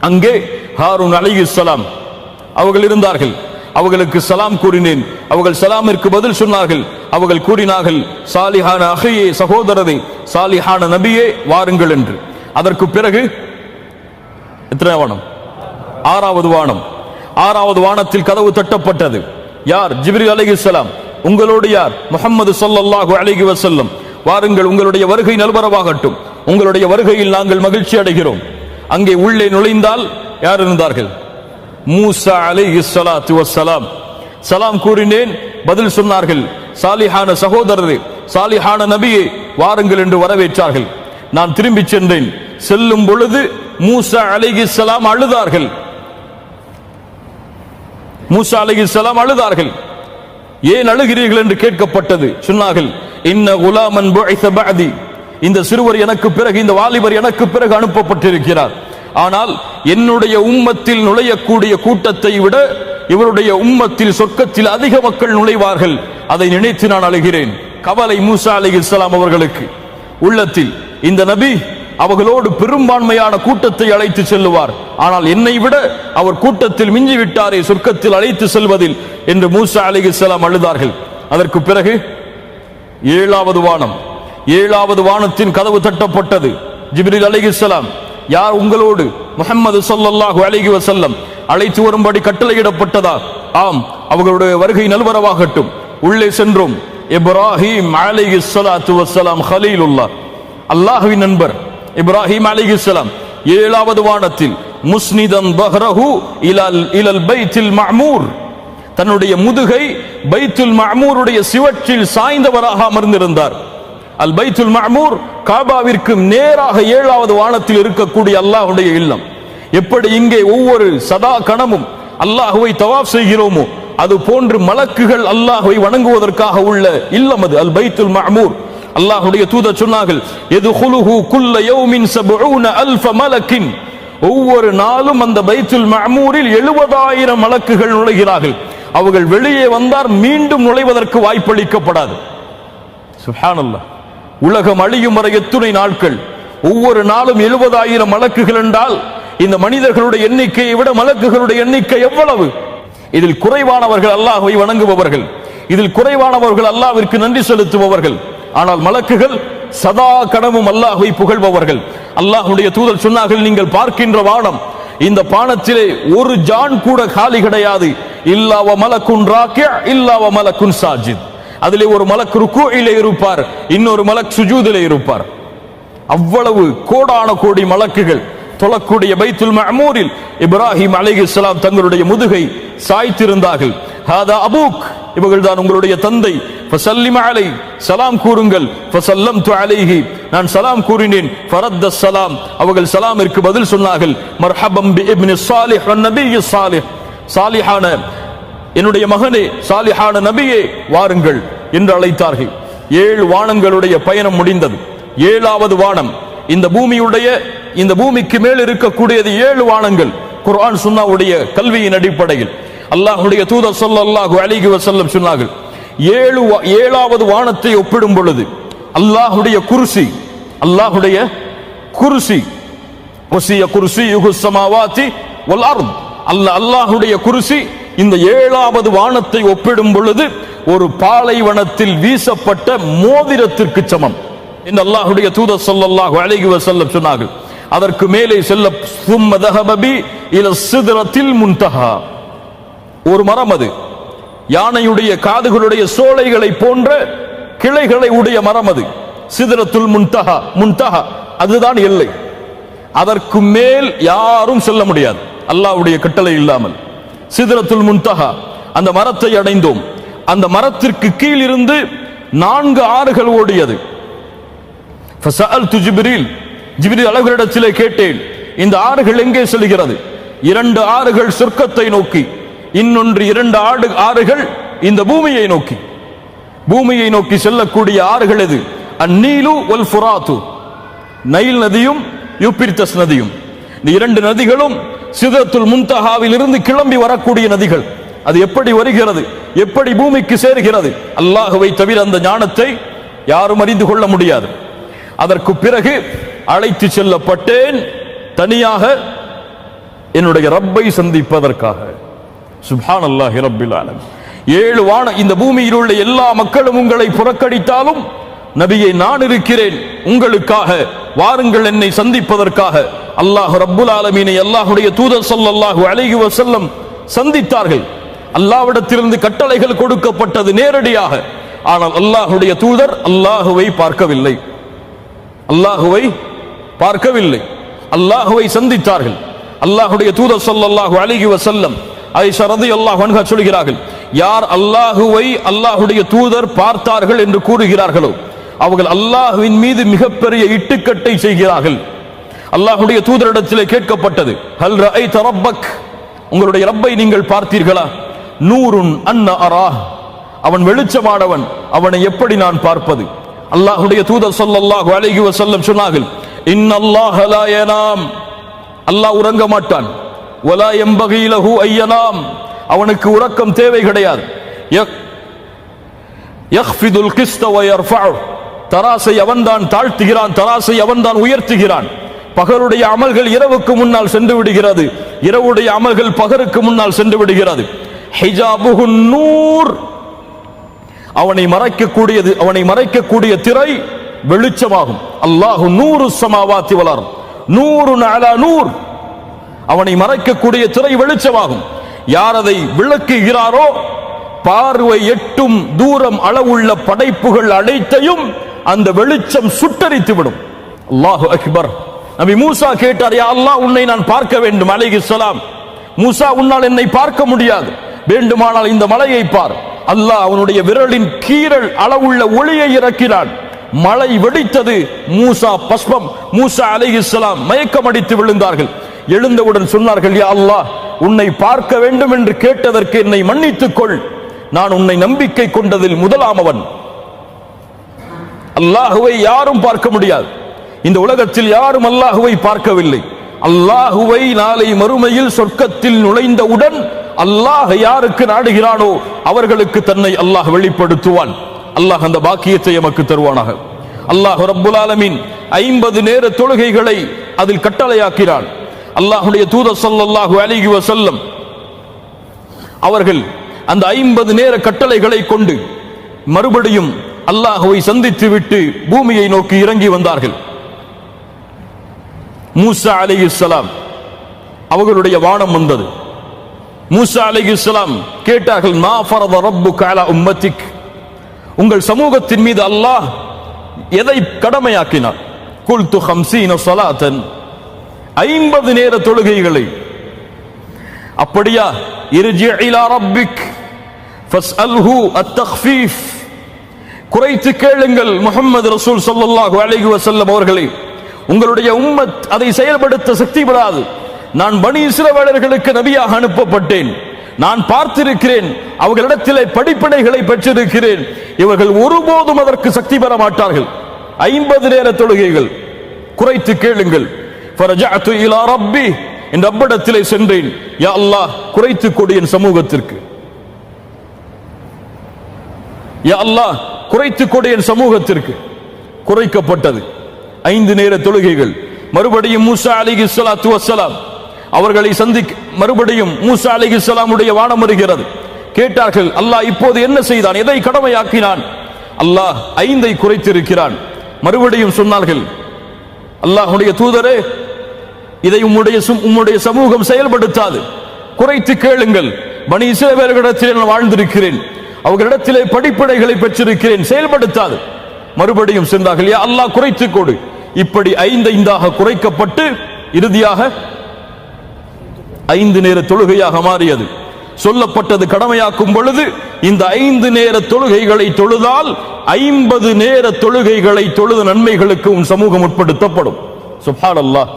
S2: அங்கே ஹாரூன் அலைஹிஸ்ஸலாம் அவர்கள் இருந்தார்கள். அவர்களுக்கு சலாம் கூறினேன். அவர்கள் சலாமிற்கு பதில் சொன்னார்கள். அவர்கள் கூறினார்கள், சாலிஹான அஹியே, சகோதரரே, சாலிஹான நபியே, வாருங்கள் என்று. அதற்கு பிறகு எத்தனை வானம்? ஆறாவது வானம். ஆறாவது வானத்தில் கதவு தட்டப்பட்டது. யார்? ஜிப்ரீல் அலைஹிஸ்ஸலாம். உங்களோடு யார்? முஹம்மது ஸல்லல்லாஹு அலைஹி வஸல்லம். வாருங்கள், உங்களுடைய வருகை நல்வரவாகட்டும், உங்களுடைய வருகையில் நாங்கள் மகிழ்ச்சி அடைகிறோம். அங்கே உள்ளே நுழைந்தால் யார் இருந்தார்கள்? மூசா அலைஹிஸ்ஸலாத்து வஸ்ஸலாம். சலாம் கூறினேன். பதில் சொன்னார்கள், சாலிஹான சகோதரரே, சாலிஹான நபியே, வாருங்கள் என்று வரவேற்றார்கள். நான் திரும்பி சென்றேன். செல்லும் பொழுது மூசா அலைஹிஸ்ஸலாம் அழுதார்கள். மூசா அலைஹிஸ்ஸலாம் அழுதார்கள். ஏன் அழுகிறீர்கள் என்று கேட்கப்பட்டது. சொன்னார்கள், இன்ன குலாமன் புஇஸ பஅதி, இந்த சிறுவர் எனக்கு பிறகு, இந்த வாலிபர் எனக்கு பிறகு அனுப்பப்பட்டிருக்கிறார். ஆனால் என்னுடைய உம்மத்தில் நுழையக்கூடிய கூட்டத்தை விட இவருடைய உம்மத்தில் சொர்க்கத்தில் அதிக மக்கள் நுழைவார்கள். அதை நினைத்து நான் அழுகிறேன். கவலை மூசா அலைஹிஸ்ஸலாம் அவர்களுக்கு உள்ளத்தில். இந்த நபி அவர்களோடு பெரும்பான்மையான கூட்டத்தை அழைத்து செல்லுவார், ஆனால் என்னை விட அவர் கூட்டத்தில் மிஞ்சிவிட்டாரே சொர்க்கத்தில் அழைத்து செல்வதில் என்று மூசா அலைஹிஸ்ஸலாம் அழுதார்கள். அதற்கு பிறகு ஏழாவது வானம். ஏழாவது வானத்தின் கதவு தட்டப்பட்டது. ஜிப்ரீல் அலைஹிஸ்ஸலாம். யார்? உங்களோடு முஹம்மது ஸல்லல்லாஹு அலைஹி வஸல்லம். அழைத்து வரும்படி கட்டளையிடப்பட்டதா? ஆம், அவர்களுடைய வருகை நல்வரவாகட்டும். உள்ளே சென்றோம். இப்ராஹிம் அலைஹிஸ்ஸலாத்து வஸ்ஸலாம் கலீலுல்லாஹ், அல்லாஹ்வின் நண்பர் இப்ராஹிம் அலைஹிஸ்ஸலாம். ஏழாவது வானத்தில் முஸ்னிதன் பஹ்ரஹு இலல் பைத்துல் மஅமூர், தன்னுடைய முதுகை பைத்துல் மஅமூருடைய சிவற்றில் சாய்ந்தவராக அமர்ந்திருந்தார். அல் பைத்துல் மஅமூர் காபாவிற்கு நேராக ஏழாவது வானத்தில் இருக்கக்கூடிய அல்லாஹ்வுடைய இல்லம். எப்படி இங்கே ஒவ்வொரு சதா கணமும் அல்லாஹ்வை தவாஃப் செய்கிறோமோ, அது போன்று மலக்குகள் அல்லாஹ்வை வணங்குவதற்காக உள்ள இல்லம் அது அல் பைத்துல் மஅமூர். அல்லாஹ்வுடைய தூதர் சொன்னார்கள், யதுகுலுஹு குல்ல யௌமின் 70000 மலக்கின், ஒவ்வொரு நாளும் அந்த பைத்துல் மஅமூரில் 70000 மலக்குகள் நுழைகிறார்கள். அவர்கள் வெளியே வந்தார் மீண்டும் நுழைவதற்கு வாய்ப்பளிக்கப்படாது. சுப்ஹானல்லாஹ். உலகம் அழியும் வரை எத்துணை நாட்கள்? ஒவ்வொரு நாளும் 70000 மலக்குகள் என்றால் இந்த மனிதர்களுடைய எண்ணிக்கையை விட மலக்குகளுடைய எண்ணிக்கை எவ்வளவு? இதில் குறைவானவர்கள் அல்லாஹ்வை வணங்குபவர்கள், இதில் குறைவானவர்கள் அல்லாஹ்விற்கு நன்றி செலுத்துபவர்கள். ஆனால் மலக்குகள் சதா கணமும் அல்லாஹ்வை புகழ்பவர்கள். அல்லாஹ்வுடைய தூதர் சொன்னார்கள், நீங்கள் பார்க்கின்ற வானம், இந்த பானத்திலே ஒரு ஜான் கூட காலி கிடையாது. இல்லா வ மலக்குன் ராக்கிஅ இல்லா வ மலக்குன் சாஜித். அதிலே ஒரு மலக் ருக்கூஇலே இருப்பார், இன்னொரு மலக் சுஜூதிலே இருப்பார். அவ்வளவு கோடான கோடி மலக்குகள் தொழக்கூடிய பைத்துல் மஅமூரில் இப்ராஹிம் அலைஹிஸ்ஸலாம் தங்களுடைய முதுகை சாய்த்திருந்தார்கள். ஹாதா அபூக், இவர்கள் தான் உங்களுடைய தந்தை. ஃபஸல்லிம் அலை, சலாம் கூறுங்கள். ஃபஸல்லம்து அலைஹி, நான் சலாம் கூறினேன். ஃபரத்த ஸலாம், அவர்கள் சலாமிற்கு பதில் சொன்னார்கள். மர்ஹபம் பி இப்னி ஸாலிஹ் வன் நபிய்யி ஸாலிஹ், சாலிஹான என்னுடைய மகனே, சாலிஹான நபியே, வாருங்கள் என்று அழைத்தார்கள். 7 வானங்களுடைய பயணம் முடிந்தது. 7வது வானம், இந்த பூமிக்கு மேல் இருக்கக்கூடியது 7 வானங்கள். குர்ஆன் சுன்னாவுடைய கல்வியின் அடிப்படையில் அல்லாஹ்வுடைய தூதர் ஸல்லல்லாஹு அலைஹி வஸல்லம் சொன்னார்கள், 7வது வானத்தை ஒப்பிடும் பொழுது அல்லாஹ்வுடைய குர்சி வஸிய குர்சியுஹு ஸமாவாதி வல் அர்த். அல்லாஹ்வுடைய குர்சி இந்த 7வது வானத்தை ஒப்பிடும் பொழுது ஒரு பாலைவனத்தில் வீசப்பட்ட மோதிரத்திற்கு சமம் என்று அல்லாஹ்வுடைய தூதர் ஸல்லல்லாஹு அலைஹி வஸல்லம் சொன்னார்கள். அதற்கு மேலே செல்ல சும்ம தஹப பி இல சித்ரத்தில் முன்தஹா. ஒரு மரம், அது யானையுடைய காதுகளுடைய சோலைகளை போன்ற கிளைகளை உடைய மரம், அது சித்ரத்துல் முன்தஹா. முன்தஹா அதுதான் எல்லை. அதற்கு மேல் யாரும் செல்ல முடியாது அல்லாஹ்வுடைய கட்டளை இல்லாமல். சித்ரத்துல் முன்தஹா அந்த மரத்தை அடைந்தோம். அந்த மரத்திற்கு கீழ் இருந்து 4 ஆறுகள் ஓடியது. ஃபஸஅல்து ஜிப்ரீல், ஜிப்ரீல் அவர்களிடத்திலே கேட்டேன், இந்த ஆறுகள் எங்கே செல்கிறது? 2 ஆறுகள் சொர்க்கத்தை நோக்கி, இன்னொன்று 2 ஆறுகள் இந்த பூமியை நோக்கி. பூமியை நோக்கி செல்லக்கூடிய ஆறுகள் எது? அந்நீலு வல் ஃபுராத்து, நைல் நதியும் யூப்பிர்தஸ் நதியும். இந்த 2 நதிகளும் சித்ரத்துல் முன்தஹாவில் இருந்து கிளம்பி வரக்கூடிய நதிகள். அது எப்படி வருகிறது, எப்படி பூமிக்கு சேர்கிறது, அல்லாஹ்வை தவிர அந்த ஞானத்தை யாரும் அறிந்து கொள்ள முடியாது. அதற்கு பிறகு அழைத்து செல்லப்பட்டேன் தனியாக என்னுடைய ரப்பை சந்திப்பதற்காக. சுப்ஹானல்லாஹி ரப்பில் ஆலமீன். 7 வான இந்த பூமியில் உள்ள எல்லா மக்களும் உங்களை புறக்கணித்தாலும் நபியை நான் இருக்கிறேன் உங்களுக்காக, வாருங்கள் என்னை சந்திப்பதற்காக. அல்லாஹ் ரப்புல் ஆலமீனை அல்லாஹ்வுடைய தூதர் ஸல்லல்லாஹு அலைஹி வஸல்லம் சந்தித்தார்கள். அல்லாஹ்விடத்திலிருந்து கட்டளைகள் கொடுக்கப்பட்டது நேரடியாக. ஆனால் அல்லாஹ்வுடைய தூதர் அல்லாஹ்வை பார்க்கவில்லை, அல்லாஹ்வை பார்க்கவில்லை. அல்லாஹ்வை சந்தித்தார்கள். அல்லாஹ்வுடைய தூதர் ஸல்லல்லாஹு அலைஹி வஸல்லம் ஆயிஷா রাদিয়াল্লাহு அன்ஹா சொல்கிறார்கள், யார் அல்லாஹ்வை அல்லாஹ்வுடைய தூதர் பார்த்தார்கள் என்று கூறுகிறார்களோ அவர்கள் அல்லாஹ்வின் மீது மிகப்பெரிய இட்டுக்கட்டை செய்கிறார்கள். அல்லாஹ்வுடைய தூதரிடத்திலே கேட்கப்பட்டது, ஹல் ரஅய்த ரப்பக், உங்களுடைய ரப்பை நீங்கள் பார்த்தீர்களா? நூருன் அன்ன அராஹ், அவன் வெளிச்சமானவன், அவனை எப்படி நான் பார்ப்பது? அல்லாஹ்வுடைய தூதர் ஸல்லல்லாஹு அலைஹி வஸல்லம் சொன்னார்கள், இன்னல்லாஹ லா யனாம், அல்லாஹ் உறங்க மாட்டான். வலா யம்பகி லஹு அய்யனாம், அவனுக்கு உறக்கம் தேவை கிடையாது. யக்ஃபிதுல் கிஸ்த வ யர்ஃபஉ, தராசை அவன்தான் தாழ்த்துகிறான், தராசை அவன்தான் உயர்த்துகிறான். பகலுடைய அமல்கள் இரவுக்கு முன்னால் சென்று விடுகிறது, இரவுடைய அமல்கள் பகலுக்கு முன்னால் சென்று விடுகிறது. ஹிஜாபுஹு நூர், அவனை மறைக்கக்கூடியது, அவனை மறைக்கக்கூடிய திரை வெளிச்சமாகும். அல்லாஹு நூரு ஸமாவாத்தி வல் அர்த் நூருன் அலா நூர், அவனை மறைக்கக்கூடிய திரை வெளிச்சமாகும். யார் அதை விளக்குகிறாரோ பார்வை எட்டும் தூரம் அளவுள்ள படைப்புகள் அனைத்தையும் அந்த வெளிச்சம் சுட்டரித்து விடும். அல்லாஹு அக்பர். நபி மூசா கேட்டார், யா அல்லாஹ், உன்னை நான் பார்க்க வேண்டும் அலைஹிஸ்ஸலாம். மூசா, உன்னால் என்னை பார்க்க முடியாது, வேண்டுமானால் இந்த மலையை பார். அல்லாஹ் அவனுடைய விரலின் கீறல் அளவுள்ள ஒளியை இறக்கினான். மழை வெடித்தது. மூசா பஸ்பம். மூசா அலைஹிஸ்ஸலாம் மயக்கம் அடித்து விழுந்தார்கள். எழுந்தவுடன் சொன்னார்கள், யா அல்லாஹ், உன்னை பார்க்க வேண்டும் என்று கேட்டதற்கு என்னை மன்னித்துக் கொள், நான் உன்னை நம்பிக்கை கொண்டதில் முதலாமவன். அல்லாஹுவை யாரும் பார்க்க முடியாது. இந்த உலகத்தில் யாரும் அல்லாஹுவை பார்க்கவில்லை. அல்லாஹுவை நாளை மறுமையில் சொர்க்கத்தில் நுழைந்தவுடன் அல்லாஹ் யாருக்கு நாடுகிறானோ அவர்களுக்கு தன்னை அல்லாஹ் வெளிப்படுத்துவான். அல்லாஹ் அந்த பாக்கியத்தை எமக்கு தருவானாக. அல்லாஹ் ரப்புல் ஆலமீன் 50 நேர தொழுகைகளை அதில் கட்டளையாக்கிறான். அல்லாஹ்வுடைய தூதர் ஸல்லல்லாஹு அலைஹி வஸல்லம் அவர்கள் அந்த 50 நேர கட்டளைகளை கொண்டு மறுபடியும் அல்லாஹ்வை சந்தித்து விட்டு பூமியை நோக்கி இறங்கி வந்தார்கள். மூசா அலைஹிஸ்ஸலாம் அவர்களுடைய வானம் வந்தது. மூசா அலைஹிஸ்ஸலாம் கேட்டார்கள், மா ஃபரத ரப்புக அலா உம்மத்திக், உங்கள் சமூகத்தின் மீது அல்லாஹ் எதை கடமையாக்கினார்? குல்து 50 ஸலாத்தன், 50 நேர தொழுகைகளை. அப்படியா? இர்ஜி இலா ரப்பிக் ஃபஸ்அல்ஹு அத்தக்ஃபீஃப், குறைத்து கேளுங்கள் முஹம்மது ரசூல் ஸல்லல்லாஹு அலைஹி வஸல்லம் அவர்களே, உங்களுடைய உம்மத் அதை செயல்படுத்த சக்தி பெறாது. நான் பனி இஸ்ரவேலர்களுக்கு நபியாக அனுப்பப்பட்டேன், நான் பார்த்திருக்கிறேன், அவர்களிடத்திலே படிப்பினைகளை பெற்றிருக்கிறேன், இவர்கள் ஒருபோதும் அதற்கு சக்தி பெற மாட்டார்கள். 50 நேர தொழுகைகள். குறைத்து கேளுங்கள். ஃபரஜஅது இலா ரப்பி, என் ரப்பிடத்திலே சென்றேன், யா அல்லாஹ், குறைத்து கொடு என் சமூகத்திற்கு, யா அல்லாஹ், குறைத்து கொடு என் சமூகத்திற்கு. குறைக்கப்பட்டது 5 நேர தொழுகைகள். மறுபடியும் மூசா அலைஹிஸ்ஸலாத்து வஸ்ஸலாம் அவர்களை சந்திக்க மறுபடியும் மூசா அலைஹிஸ்ஸலாமுடைய வானம் வருகிறது. கேட்டார்கள், அல்லாஹ் இப்போது என்ன செய்தான், எதை கடமையாக்கினான்? அல்லாஹ் 5 குறைத்திருக்கிறான். மறுபடியும் சொன்னார்கள், அல்லாஹ்வுடைய தூதரே, இதை உம்முடைய சமூகம் செயல்படுத்தாது, குறைத்து கேளுங்கள். பனி இஸ்ரவேலர்களிடத்தில் நான் வாழ்ந்திருக்கிறேன், அவர்களிடத்திலே படிப்படைகளை பெற்றிருக்கிறேன், செயல்படுத்தாது. மறுபடியும் சென்றார்கள், யா அல்லாஹ் குறைத்து கொடு. இப்படி 5 குறைக்கப்பட்டு இறுதியாக 5 நேர தொழுகையாக மாறியது. சொல்லப்பட்டது கடமையாக்கும் பொழுது இந்த 5 நேர தொழுகைகளை தொழுதால் 50 நேர தொழுகைகளை தொழுத நன்மைகளுக்கு உன் சமூகம் உட்படுத்தப்படும். சுப்ஹானல்லாஹ்,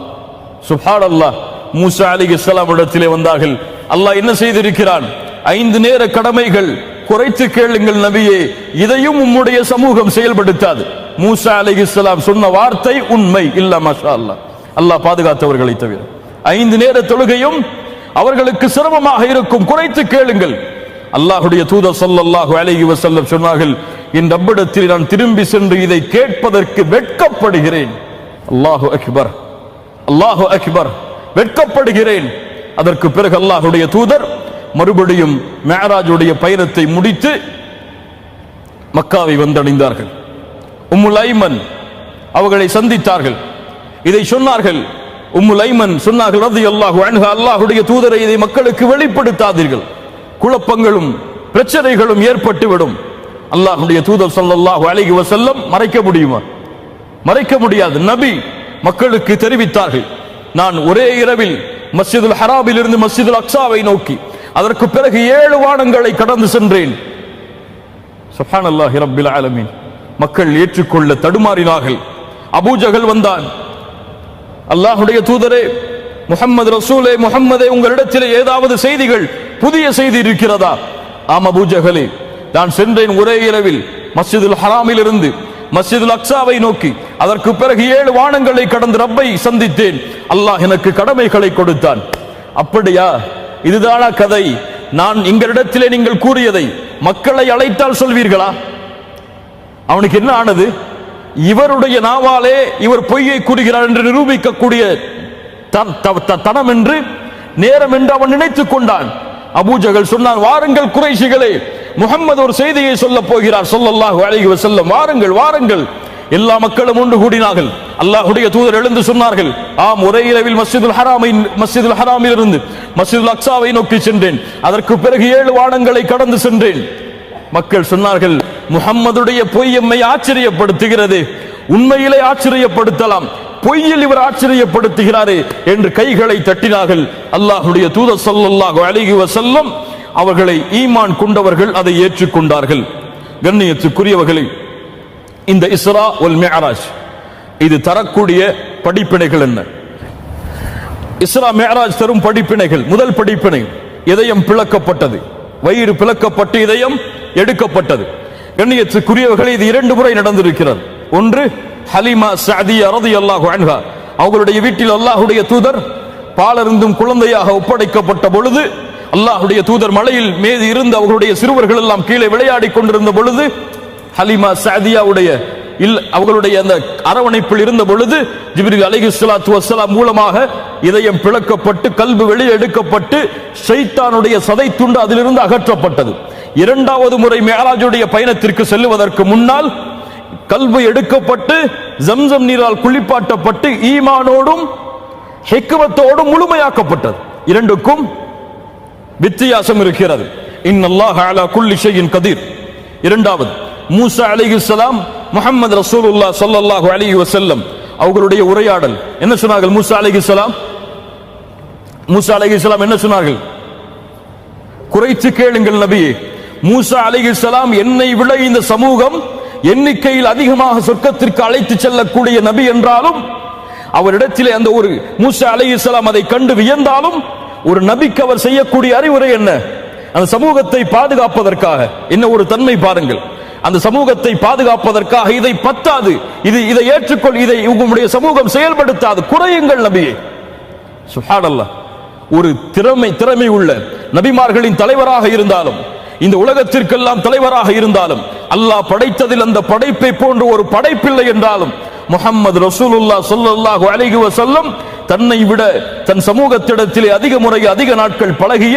S2: சுப்ஹானல்லாஹ். மூசா அலைஹிஸ்ஸலாம் இடத்திலே வந்தார்கள், அல்லாஹ் என்ன செய்திருக்கிறான்? 5 நேர கடமைகள், குறைத்து கேளுங்கள் நபியே, இதையும் உம்முடைய சமூகம் செயல்படுத்தாது. மூசா அலைஹிஸ்ஸலாம் சொன்ன வார்த்தை உண்மை. இல்ல மாஷா அல்லாஹ், அல்லாஹ் பாதுகாத்தவர்களை தவிர 5 நேர தொழுகையும் அவர்களுக்கு சிரமமாக இருக்கும், குறைத்து கேளுங்கள். அல்லாஹ்வுடைய தூதர் ஸல்லல்லாஹு அலைஹி வஸல்லம் சொன்னார்கள், என் ரப்பிடத்தில் நான் திரும்பி சென்று இதை கேட்பதற்கு வெட்கப்படுகிறேன். அல்லாஹு அக்பர், அல்லாஹு அக்பர், வெட்கப்படுகிறேன். அதற்கு பிறகு அல்லாஹ்வுடைய தூதர் மறுபடியும் மிஅராஜுடைய பயணத்தை முடித்து மக்காவை வந்தடைந்தார்கள். உம்முல் ஐமன் அவர்களை சந்தித்தார்கள், இதை சொன்னார்கள். உம்முல் ஐமன் சொன்னார்கள், ரலியல்லாஹு அன்ஹா, அல்லாஹ்வுடைய தூதரை இதை மக்களுக்கு வெளிப்படுத்தாதீர்கள், குழப்பங்களும் பிரச்சனைகளும் ஏற்பட்டுவிடும். அல்லாஹ்வுடைய தூதர் ஸல்லல்லாஹு அலைஹி வஸல்லம் மறைக்க முடியுமா? மறைக்க முடியாது. நபி மக்களுக்கு தெரிவித்தார்கள், நான் ஒரே இரவில் மஸ்ஜிதுல் ஹராமில் இருந்து மஸ்ஜிதுல் அக்ஸாவை நோக்கி, அதற்கு பிறகு 7 வானங்களை கடந்து சென்றேன். சுப்ஹானல்லாஹி ரப்பில் ஆலமீன். மக்கள் ஏற்றுக்கொள்ள தடுமாறினார்கள். அபூஜஹல் வந்தான், அல்லாஹ்வுடைய தூதரே முஹம்மது ரசூலே, முஹம்மதே, உங்களிடத்தில் ஏதாவது செய்திகள், புதிய செய்தி இருக்கிறதா? ஆம் அபூஜஹலே, நான் சென்றேன் ஒரே இரவில் மஸ்ஜிதுல் ஹராமில் இருந்து மஸ்ஜிதுல் அக்ஸாவை நோக்கி, அதற்கு பிறகு 7 வானங்களை கடந்து ரப்பை சந்தித்தேன். அல்லாஹ் எனக்கு கடமைகளை கொடுத்தான். அப்படியா? இதுதானா கதை? நான் எங்களிடத்திலே நீங்கள் கூறியதை மக்களை அழைத்தால் சொல்வீர்களா? அவனுக்கு என்ன ஆனது? இவருடைய நாவாலே இவர் பொய்யை கூறுகிறார் என்று நிரூபிக்கக்கூடிய தனம் என்று, நேரம் என்று அவன் நினைத்துக் கொண்டான். அபூஜஹல் சொன்னான், வாருங்கள் குறைஷிகளே, முஹம்மது ஒரு செய்தியை சொல்ல போகிறார் ஸல்லல்லாஹு அலைஹி வஸல்லம், வாருங்கள் வாருங்கள். எல்லா மக்களும் ஒன்று கூடினார்கள். அல்லாஹ்வுடைய தூதர் எழுந்து சொன்னார்கள், ஆம், ஒரே இரவில் மஸ்ஜிதுல் ஹராமில் இருந்து மஸ்ஜிதுல் அக்ஸாவை நோக்கி சென்றேன், அதற்கு பிறகு 7 வானங்களை கடந்து சென்றேன். மக்கள் சொன்னார்கள், முஹம்மதுடைய பொய் எம்மை ஆச்சரியப்படுத்துகிறது, உண்மையிலே ஆச்சரியப்படுத்தலாம், பொய்யில் இவர் ஆச்சரியப்படுத்துகிறாரே என்று கைகளை தட்டினார்கள். அல்லாஹ்வுடைய தூதர் ஸல்லல்லாஹு அலைஹி வஸல்லம் அவர்களை ஈமான் கொண்டவர்கள் அதை ஏற்றுக்கொண்டார்கள். கண்ணியத்துக்குரியவர்களே, இந்த இஸ்ரா வல் மிஅராஜ் இது தரக்கூடிய படிப்பினைகள் என்ன? இஸ்ரா மிஅராஜ் தரும் படிப்பினைகள். முதல் படிப்பினை, இதயம் பிளக்கப்பட்டது, வயிறு பிளக்கப்பட்டு இதயம் எடுக்கப்பட்டது. கண்ணியத்துக்குரியவர்களே, இது 2 முறை நடந்திருக்கிறது. ஒன்று, ஹலீமா ஸஅதியா ரலியல்லாஹு அன்ஹா அவர்களுடைய வீட்டில் அல்லாஹ்வுடைய தூதர் பாலருந்தும் குழந்தையாக ஒப்படைக்கப்பட்ட பொழுது, அல்லாஹ்வுடைய தூதர் மலையில் மேதி இருந்து அவர்களுடைய சிறுவர்கள் எல்லாம் கீழே விளையாடி கொண்டிருந்த பொழுது, ஹலீமா ஸஅதியாவுடைய அவர்களுடைய அந்த அரவணைப்பில் இருந்த பொழுது ஜிப்ரீல் அலைஹிஸ்ஸலாத்து வஸ்ஸலாம் மூலமாக இதயம் பிளக்கப்பட்டு கல்பு வெளியே எடுக்கப்பட்டு ஷைத்தானுடைய சதை துண்டு அதிலிருந்து அகற்றப்பட்டது. 2வது முறை மிஅராஜுடைய பயணத்திற்கு செல்லுவதற்கு முன்னால் கல்பு எடுக்கப்பட்டு ஜம்சம் நீரால் குளிப்பாட்டப்பட்டு ஈமானோடும் ஹிக்மத்தோடும் முழுமையாக்கப்பட்டது. 2க்கும் வித்தியாசம் இருக்கிறது. இன்னல்லாஹ அலா குல்லி ஷைஇன் கதீர். 2வது, மூசா அலைஹிஸ்ஸலாம் முஹம்மது ரசூலுல்லாஹ் ஸல்லல்லாஹு அலைஹி வஸல்லம் அவர்களுடைய உரையாடல் என்ன சொன்னார்கள்? மூசா அலைஹிஸ்ஸலாம் என்ன சொன்னார்கள்? குறைத்து கேளுங்கள் நபியே, மூசா அலைஹிஸ்ஸலாம் என்னை விட இந்த சமூகம் எண்ணிக்கையில் அதிகமாக சொர்க்கத்திற்கு அழைத்து செல்லக்கூடிய நபி என்றாலும், அவரிடத்திலே அந்த ஒரு மூசா அலைஹிஸ்ஸலாம் அதை கண்டு வியந்தாலும், ஒரு நபிக்கு அவர் செய்யக்கூடிய அறிவுரை என்ன? அந்த சமூகத்தை பாதுகாப்பதற்காக என்ன ஒரு தன்மை பாருங்கள். அந்த சமூகத்தை பாதுகாப்பதற்காக இதை பத்தாது, இதை ஏற்றுக்கொள், இதை உங்களுடைய சமூகம் செயல்படுத்தாது, குறையுங்கள் நபியே. சுப்ஹானல்லாஹ். ஒரு திறமை உள்ள நபிமார்களின் தலைவராக இருந்தாலும், இந்த உலகத்திற்கெல்லாம் தலைவராக இருந்தாலும், அல்லாஹ் படைத்ததில் அந்த படைப்பை போன்று ஒரு படைப்பில்லை என்றாலும், முஹம்மது ரசூலுல்லாஹ் ஸல்லல்லாஹு அலைஹி வஸல்லம் தன்னை விட தன் சமூகத்திடத்திலே அதிக முறை அதிக நாட்கள் பழகிய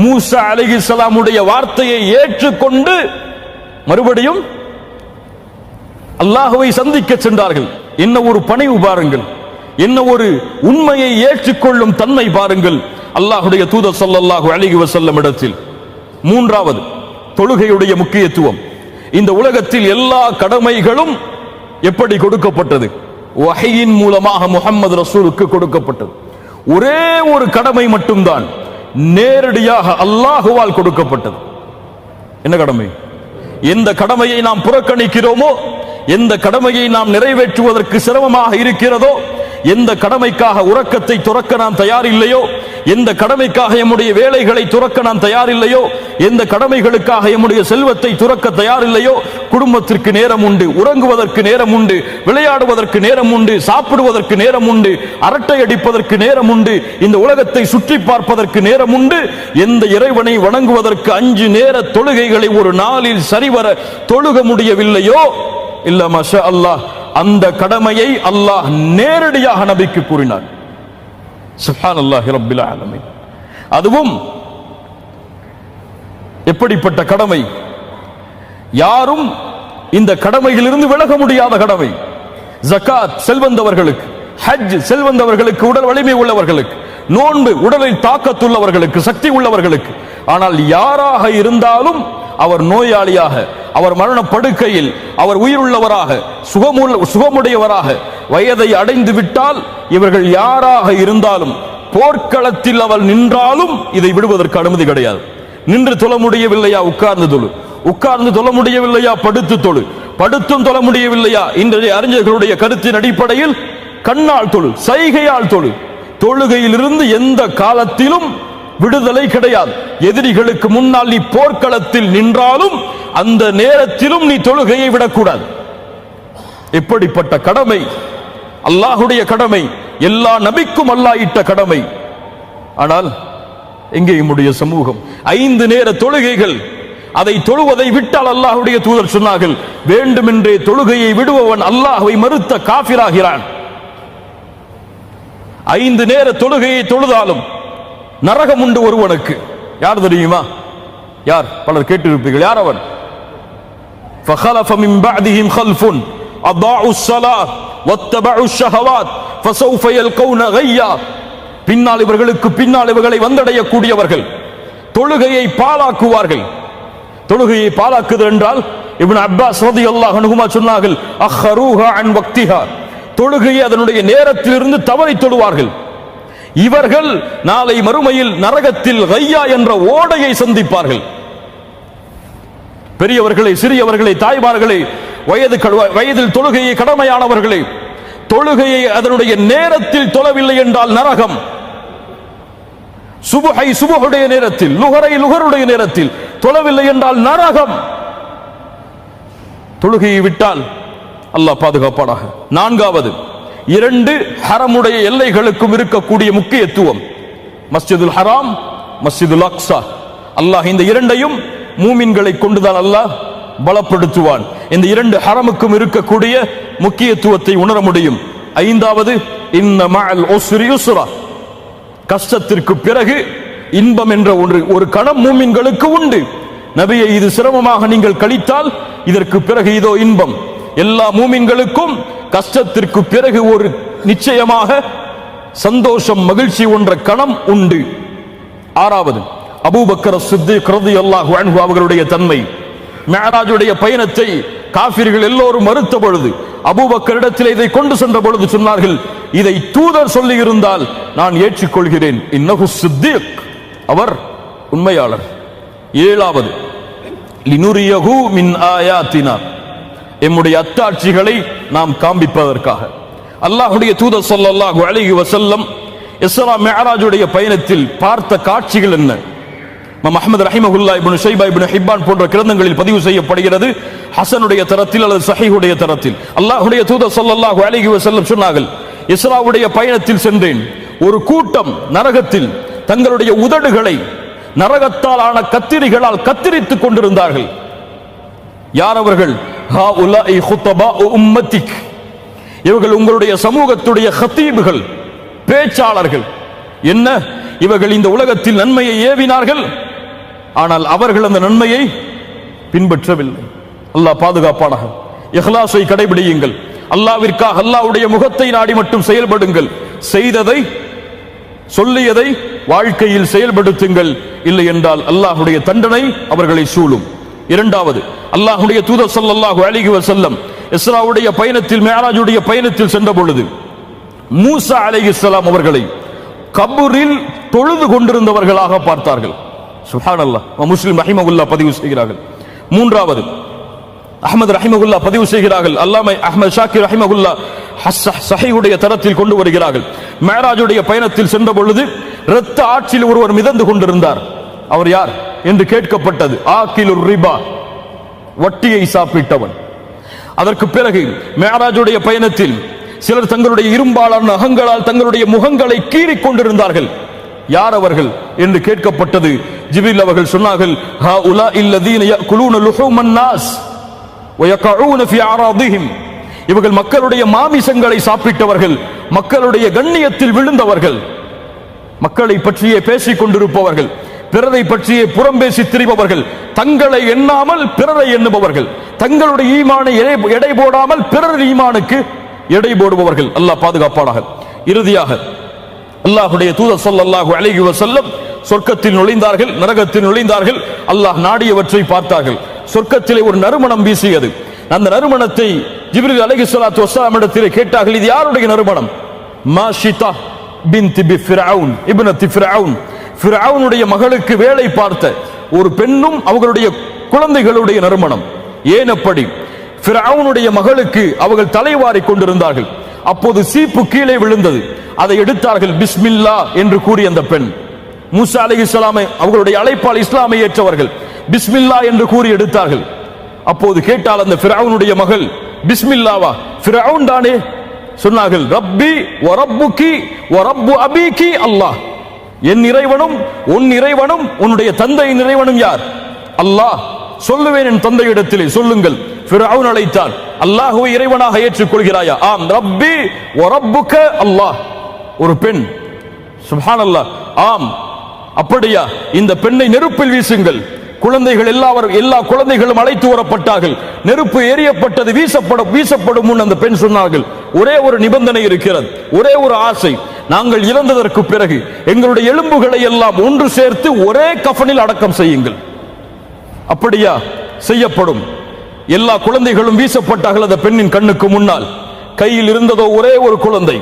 S2: மூசா அலைஹிஸ்ஸலாமுடைய வார்த்தையை ஏற்றுக்கொண்டு மறுபடியும் அல்லாஹ்வை சந்திக்க சென்றார்கள். என்ன ஒரு பணிவு பாருங்கள், என்ன ஒரு உண்மையை ஏற்றுக்கொள்ளும் தன்மை பாருங்கள் அல்லாஹ்வுடைய தூதர் ஸல்லல்லாஹு அலைஹி வஸல்லம் இடத்தில். மூன்றாவது, தொழுகையுடைய முக்கியத்துவம். இந்த உலகத்தில் எல்லா கடமைகளும் எப்படி கொடுக்கப்பட்டது? வஹீயின் மூலமாக முஹம்மது ரசூலுக்கு கொடுக்கப்பட்டது. ஒரே ஒரு கடமை மட்டும்தான் நேரடியாக அல்லாஹுவால் கொடுக்கப்பட்டது. என்ன கடமை? எந்த கடமையை நாம் புறக்கணிக்கிறோமோ, எந்த கடமையை நாம் நிறைவேற்றுவதற்கு சிரமமாக இருக்கிறதோ, எந்த கடமைக்காக உறக்கத்தை துறக்க நாம் தயார் இல்லையோ, எந்த கடமைக்காக எம்முடைய வேலைகளை துறக்க நாம் தயார் இல்லையோ, எந்த கடமைகளுக்காக எம்முடைய செல்வத்தை துறக்க தயார் இல்லையோ, குடும்பத்திற்கு நேரம் உண்டு, உறங்குவதற்கு நேரம் உண்டு, விளையாடுவதற்கு நேரம் உண்டு, சாப்பிடுவதற்கு நேரம் உண்டு, அரட்டை அடிப்பதற்கு நேரம் உண்டு, இந்த உலகத்தை சுற்றி பார்ப்பதற்கு நேரம் உண்டு, எந்த இறைவனை வணங்குவதற்கு 5 நேர தொழுகைகளை ஒரு நாளில் சரிவர தொழுக முடியவில்லையோ, இல்ல மாஷா அல்லாஹ், அந்த கடமையை அல்லாஹ் நேரடியாக நபிக்கு கூறினார். சுப்ஹானல்லாஹி ரப்பில் ஆலமீன். அதுவும் எப்படிப்பட்ட கடமை? யாரும் இந்த கடமையிலிருந்து விலக முடியாத கடமை. ஜகாத் செல்வந்தவர்களுக்கு, ஹஜ் செல்வந்தவர்களுக்கு, உடல் வலிமை உள்ளவர்களுக்கு, நோன்பு உடலில் தாக்கத்துள்ளவர்களுக்கு, சக்தி உள்ளவர்களுக்கு. ஆனால் யாராக இருந்தாலும் அவர் நோயாளியாக, அவர் மரண படுக்கையில், அவர் உயிருள்ளவராக, சுகமுடையவராக வயதை அடைந்து விட்டால், இவர்கள் யாராக இருந்தாலும், போர்க்களத்தில் அவர் நின்றாலும் இதை விடுவதற்கு அனுமதி கிடையாது. நின்று தொழ முடியவில்லையா? உட்கார்ந்து தொழு. உட்கார்ந்து தொழ முடியவில்லையா? படுத்து தொழு. படுத்தும் தொழ முடியவில்லையா? இன்றைய அறிஞர்களுடைய கருத்தின் அடிப்படையில் கண்ணால் தொழு, சைகையால் தொழு. தொழுகையிலிருந்து எந்த காலத்திலும் விடுதலை கிடையாது. எதிரிகளுக்கு முன்னால் நீ போர்க்களத்தில் நின்றாலும் அந்த நேரத்திலும் நீ தொழுகையை விடக்கூடாது. எப்படிப்பட்ட கடமை! அல்லாஹுடைய கடமை, எல்லா நபிக்கும் அல்லாஹ் இட்ட கடமை. ஆனால் எங்கே நம்முடைய சமூகம்? 5 நேர தொழுகைகள், அதை தொழுவதை விட்டால் அல்லாஹுடைய தூதர் சொன்னார்கள், வேண்டுமென்றே தொழுகையை விடுபவன் அல்லாஹ்வை மறுத்த காஃபிராகிறான். 5 நேர தொழுகையை தொழுதாலும் நரகம் உண்டு ஒருவனுக்கு. யார் தெரியுமா? யார்? பலர் கேட்டிருப்பீர்கள். யார் அவன்? فخلف من بعدهم خلف اضاعوا الصلاه واتبعوا الشهوات فسوف يلقون غيا. பின்னால் இவர்களுக்கு பின்னால் இவர்களை வந்தடையக்கூடியவர்கள் தொழுகையை பாழாக்குவார்கள். தொழுகையை பாழாக்குதல் என்றால் இப்னு அப்பாஸ் ரலியல்லாஹு அன்ஹுமா சொன்னார்கள், அஹ்ரூஹா அன் வக்திஹா, தொழுகையை அதனுடைய நேரத்திலிருந்து தவறி தொழுவார்கள். இவர்கள் நாளை மறுமையில் நரகத்தில் கையா என்ற ஓடையை சந்திப்பார்கள். பெரியவர்களை, சிறியவர்களை, தாய்மார்களை, வயதில் தொழுகையை கடமையானவர்களை, தொழுகையை அதனுடைய நேரத்தில் தொழவில்லை என்றால் நரகம். சுபஹை சுபஹுடைய நேரத்தில், லுஹரை லுஹருடைய நேரத்தில் தொழவில்லை என்றால் நரகம். தொழுகையை விட்டால் அல்லாஹ் பாதுகாப்பானாக. 4வது, 2 ஹரமுடைய எல்லைகளுக்கும் இருக்கக்கூடிய முக்கியத்துவம். மஸ்ஜிதுல் ஹராம், மஸ்ஜிதுல் அக்ஸா. அல்லாஹ் இந்த 2ஐயும் மூமின்களை கொண்டுதான் அல்லாஹ் பலப்படுத்துவான். இந்த 2 ஹரமுக்கும் இருக்கக்கூடிய முக்கியத்துவத்தை உணர முடியும். 5வது, இன்ன மஅல் உஸ்ரி யுஸ்ரா, கஷ்டத்திற்கு பிறகு இன்பம் என்ற ஒரு கணம் மூமின்களுக்கு உண்டு. நபியை, இது சிரமமாக நீங்கள் கழித்தால் இதற்கு பிறகு இதோ இன்பம். எல்லா மூமின்களுக்கும் கஷ்டத்திற்கு பிறகு ஒரு நிச்சயமாக சந்தோஷம், மகிழ்ச்சி என்ற கணம் உண்டு. 6வது, அபூபக்கர் சித்திக் ரலியல்லாஹு அன்ஹு அவர்களுடைய தன்மை. மிஅராஜுடைய பயணத்தை காஃபிர்கள் எல்லோரும் மறுத்த பொழுது அபூபக்கரிடத்தில் இதை கொண்டு சென்ற பொழுது சொன்னார்கள், இதை தூதர் சொல்லி இருந்தால் நான் ஏற்றுக்கொள்கிறேன். இன்னஹு சித்திக், அவர் உண்மையாளர். 7வது, லினுரியஹு மின் ஆயாத்தினா, எம்முடைய அத்தாட்சிகளை நாம் காண்பிப்பதற்காக. அல்லாஹ்வுடைய தூதர் ஸல்லல்லாஹு அலைஹி வஸல்லம் இஸ்ரா மிஅராஜுடைய பயணத்தில் பார்த்த காட்சிகள் என்ன? அஹ்மத் ரஹிமஹுல்லாஹ், இப்னு ஷைபா, இப்னு ஹிப்பான் போன்ற கிரந்தங்களில் பதிவு செய்யப்படுகிறது. ஹசனுடைய தரத்தில் அல்லது சஹீஹுடைய தரத்தில் அல்லாஹ்வுடைய தூதர் ஸல்லல்லாஹு அலைஹி வஸல்லம் சொன்னார்கள், இஸ்ராவுடைய பயணத்தில் சென்றேன். ஒரு கூட்டம் நரகத்தில் தங்களுடைய உதடுகளை நரகத்தால் ஆன கத்திரிகளால் கத்திரித்துக் கொண்டிருந்தார்கள். யார் அவர்கள்? ஹாஉலாஇ குத்தபாஉ உம்மத்திக், இவர்கள் உங்களுடைய சமூகத்துடைய ஹத்தீபுகள், பேச்சாளர்கள். என்ன, இவர்கள் இந்த உலகத்தில் நன்மையை ஏவினார்கள், ஆனால் அவர்கள் அந்த நன்மையை பின்பற்றவில்லை. அல்லாஹ் பாதுகாப்பானாக. இஹ்லாஸை கடைபிடியுங்கள். அல்லாஹ்விற்காக அல்லாஹ்வுடைய முகத்தை நாடி மட்டும் செயல்படுங்கள். செய்ததை சொல்லியதை வாழ்க்கையில் செயல்படுத்துங்கள். இல்லை என்றால் அல்லாஹ்வுடைய தண்டனை அவர்களை சூழும். இரண்டாவது, அல்லாஹ்வுடைய தூதர் ஸல்லல்லாஹு அலைஹி வஸல்லம் இஸ்ராவுடைய பயணத்தில், மிஅராஜுடைய பயணத்தில் சென்ற பொழுது மூசா அலைஹிஸ்ஸலாம் அவர்களை கபரில் தொழுது கொண்டிருந்தவர்களாக பார்த்தார்கள். சுப்ஹானல்லாஹ். முஸ்லிம் ரஹிமஹுல்லாஹ் பதிவு செய்கிறார்கள். மூன்றாவது, அஹ்மத் ரஹிமஹுல்லாஹ் பதிவு செய்கிறார்கள். அல்லாமா அஹ்மத் ஷாக்கிர் ரஹிமஹுல்லாஹ் சஹீஹுடைய தரத்தில் கொண்டு வருகிறார்கள். மிஅராஜுடைய பயணத்தில் சென்ற பொழுது இரத்த ஆற்றில் ஒருவர் மிதந்து கொண்டிருந்தார். அவர் யார் என்று கேட்கப்பட்டது. ஆகிலுர் ரிபா, வட்டியை சாப்பிட்டவன். அதற்கு பிறகு மிஅராஜுடைய பயணத்தில் சிலர் தங்களுடைய இரும்பாலான நகங்களால் தங்களுடைய முகங்களை கீறிக் கொண்டிருந்தார்கள். யார் அவர்கள் என்று கேட்கப்பட்டது. ஜிப்ரீல் அவர்கள் சொன்னார்கள், ஹாஉலா இல்லதீன யஅகுலூன லுஹூமன் நாஸ் வ யகஊன ஃபீ அராதிஹிம். இவர்கள் மக்களுடைய மாமிசங்களை சாப்பிட்டவர்கள், மக்களுடைய கண்ணியத்தில் விழுந்தவர்கள், மக்களை பற்றியே பேசிக் கொண்டிருப்பவர்கள், பிறரை பற்றியே புறம் பேசி திரிபவர்கள், தங்களை எண்ணாமல் பிறரை எண்ணுபவர்கள், தங்களுடைய ஈமானை எடை போடாமல் பிறர் ஈமானுக்கு எடை போடுபவர்கள். அல்லாஹ் பாதுகாப்பானாக. இறுதியாக அல்லாஹ்வுடைய தூதர் ஸல்லல்லாஹு அலைஹி வஸல்லம் சொர்க்கத்தில் நுழைந்தார்கள், நரகத்தில் நுழைந்தார்கள். அல்லாஹ் நாடியவற்றை பார்த்தார்கள். சொர்க்கத்திலே ஒரு நறுமணம் வீசியது. அந்த நறுமணத்தை ஜிப்ரீல் அலைஹிஸ்ஸலாத்து வஸ்ஸலாம் இடத்திலே கேட்டார்கள், இது யாருடைய நறுமணம்? மாஷிதா பின்த் ஃபிர்அவுன் இப்னத் ஃபிர்அவுன், ஃபிர்அவுனுடைய மகளுக்கு வேலை பார்த்த ஒரு பெண்ணும் அவர்களுடைய குழந்தைகளுடைய நறுமணம். ஏன் அப்படி? ஃபிர்அவுனுடைய மகளுக்கு அவர்கள் தலைவாரி கொண்டிருந்தார்கள். அப்போது சீப்பு கீழே விழுந்தது. அதை எடுத்தார்கள். பிஸ்மில்லா என்று கூறிய அந்த பெண், மூசா அலைஹிஸ்ஸலாம் அவர்களுடைய அழைப்பால் இஸ்லாமை ஏற்றவர்கள், பிஸ்மில்லா என்று கூறி எடுத்தார்கள். அப்போது கேட்டால் அந்த ஃபிர்அவுனுடைய மகள், பிஸ்மில்லாவா? ஃபிர்அவுன் தானே. சொன்னார்கள், ரப்பி வ ரப்புகி வ ரப்பு அபீகி அல்லாஹ். என் இறைவனும் உன் இறைவனும் உன்னுடைய தந்தையின் இறைவனும் யார்? அல்லாஹ். சொல்லுவேன் என் தந்தையிடத்திலே, சொல்லுங்கள். ஃபிர்அவுன் அழைத்தான், அல்லாஹ்வை இறைவனாக ஏற்றுக்கொள்கிறாயா? ஆம். ரப்பி வ ரப்புக அல்லாஹ். ஒரு பெண். சுப்ஹானல்லாஹ். ஆம். அப்படியா? இந்த பெண்ணை நெருப்பில் வீசுங்கள். குழந்தைகள் எல்லா குழந்தைகளும் அழைத்து வரப்பட்டார்கள். நெருப்பு எரியப்பட்டது. வீசப்படும் முன் அந்த பெண் சொன்னார்கள், ஒரே ஒரு நிபந்தனை இருக்கிறது, ஒரே ஒரு ஆசை. நாங்கள் இறந்ததற்கு பிறகு எங்களுடைய எலும்புகளை எல்லாம் ஒன்று சேர்த்து ஒரே கஃனில் அடக்கம் செய்யுங்கள். அப்படியா? செய்யப்படும். எல்லா குழந்தைகளும் வீசப்பட்டார்கள் அந்த பெண்ணின் கண்ணுக்கு முன்னால். கையில் இருந்ததோ ஒரே ஒரு குழந்தை,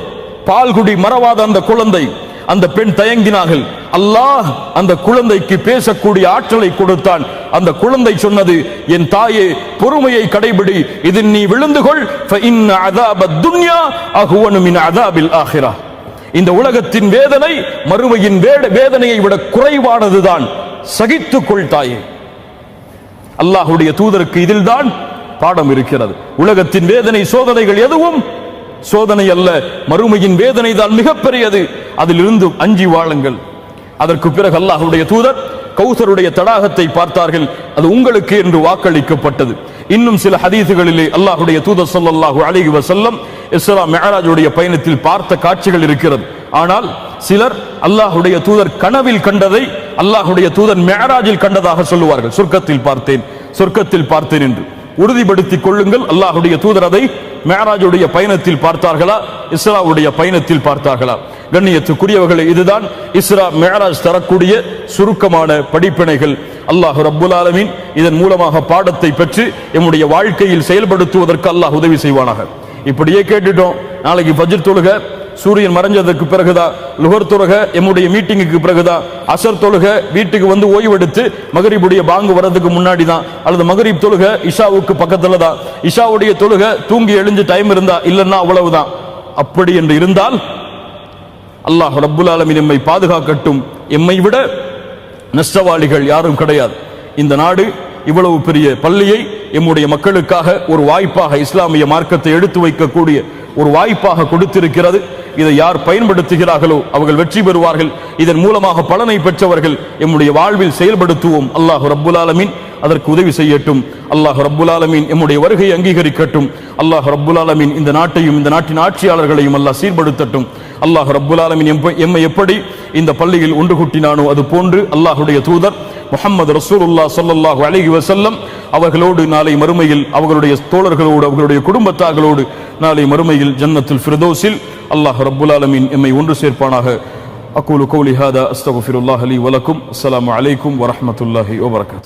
S2: பால்குடி மறவாத அந்த குழந்தை. அந்த பெண் தயங்கினார்கள். அல்லாஹ் அந்த குழந்தைக்கு பேசக்கூடிய ஆற்றலை கொடுத்தான். அந்த குழந்தை சொன்னது, என் தாயே, பொறுமையை கடைபிடி, இதில் நீ விழுந்து கொள். ஃபஇன்ன அஸாபத் துன்யா அஹ்வனு மின் அஸாபில் ஆখিরা. இந்த உலகத்தின் வேதனை மறுமையின் வேதனையை விட குறைவானதுதான், சகித்துக்கொள் தாயே. அல்லாஹ்வுடைய தூதருக்கு இதில்தான் பாடம் இருக்கிறது. உலகத்தின் வேதனை, சோதனைகள் எதுவும் சோதனை அல்ல, மறுமையின் வேதனை தான் மிகப்பெரியது. அதிலிருந்து அஞ்சி வாழுங்கள். அதற்கு பிறகு அல்லாஹ்வுடைய தூதர் கௌசருடைய தடாகத்தை பார்த்தார்கள். அது உங்களுக்கு என்று வாக்களிக்கப்பட்டது. இன்னும் சில ஹதீசுகளிலே அல்லாஹ்வுடைய தூதர் ஸல்லல்லாஹு அலைஹி வஸல்லம் இஸ்ரா மிஅராஜுடைய பயணத்தில் பார்த்த காட்சிகள் இருக்கிறது. ஆனால் சிலர் அல்லாஹ்வுடைய தூதர் கனவில் கண்டதை அல்லாஹ்வுடைய தூதர் மிஅராஜில் கண்டதாக சொல்லுவார்கள். சொர்க்கத்தில் பார்த்தேன் என்று உறுதிப்படுத்திக் கொள்ளுங்கள். அல்லாஹ்வுடைய தூதர் அதை மிஅராஜுடைய பயணத்தில் பார்த்தார்களா, இஸ்ராவுடைய பயணத்தில் பார்த்தார்களா? கண்ணியத்துக்குரியவர்களே, இதுதான் இஸ்ரா மிஅராஜ் தரக்கூடிய சுருக்கமான படிப்பினைகள். அல்லாஹ் ரப்புல் ஆலமீன் இதன் மூலமாக பாடத்தை பெற்று நம்முடைய வாழ்க்கையில் செயல்படுத்துவதற்கு அல்லாஹ் உதவி செய்வானாக. இப்படியே கேட்டுட்டோம். நாளைக்கு ஃபஜ்ர் தொழுக சூரியன் மறைஞ்சதற்கு பிறகுதான், லுஹர் தொழுக எம்முடைய மீட்டிங்குக்கு பிறகுதான், அசர் தொழுக வீட்டுக்கு வந்து ஓய்வெடுத்து மகரிபுடைய பாங்கு வரதுக்கு முன்னாடி தான், அல்லது மகரிப் தொழுக இஷாவுக்கு பக்கத்துல தான், இஷாவுடைய தொழுக தூங்கி எழுந்து டைம் இருந்தா, இல்லைன்னா அவ்வளவுதான். அப்படி என்று இருந்தால் அல்லாஹ் ரப்புல் ஆலமீன் எம்மை பாதுகாக்கட்டும். எம்மை விட நஷ்டவாளிகள் யாரும் கிடையாது. இந்த நாடு இவ்வளவு பெரிய பள்ளியை எம்முடைய மக்களுக்காக ஒரு வாய்ப்பாக, இஸ்லாமிய மார்க்கத்தை எடுத்து வைக்கக்கூடிய ஒரு வாய்ப்பாக கொடுத்திருக்கிறது. இதை யார் பயன்படுத்துகிறார்களோ அவர்கள் வெற்றி பெறுவார்கள். இதன் மூலமாக பலனை பெற்றவர்கள் எம்முடைய வாழ்வில் செயல்படுத்துவோம். அல்லாஹ் ரப்புல் ஆலமீன் அதற்கு உதவி செய்யட்டும். அல்லாஹ் ரப்புல் ஆலமீன் எம்முடைய வருகையை அங்கீகரிக்கட்டும். அல்லாஹ் ரப்புல் ஆலமீன் இந்த நாட்டையும் இந்த நாட்டின் ஆட்சியாளர்களையும் அல்லாஹ் சீர்படுத்தட்டும். அல்லாஹ் ரப்புல் ஆலமீன் எம்மை எப்படி இந்த பள்ளியில் ஒன்று கூட்டினானோ அது போன்று அல்லாஹுடைய தூதர் முஹம்மது ரசூலுல்லாஹ் ஸல்லல்லாஹு அலைஹி வஸல்லம் அவர்களோடு நாளை மறுமையில் அவர்களுடைய தோழர்களோடு அவர்களுடைய குடும்பத்தார்களோடு நாளை மறுமையில் ஜன்னத்துல் ஃபிர்தௌஸில் அல்லாஹ் ரப்புல் ஆலமீன் எம்மை ஒன்று சேர்ப்பானாக. அகூலு கௌலி ஹாதா அஸ்தக்ஃபிருல்லாஹ் லி வ லக்கும். அஸ்ஸலாமு அலைக்கும் வ ரஹ்மத்துல்லாஹி வ பரகாத்துஹு.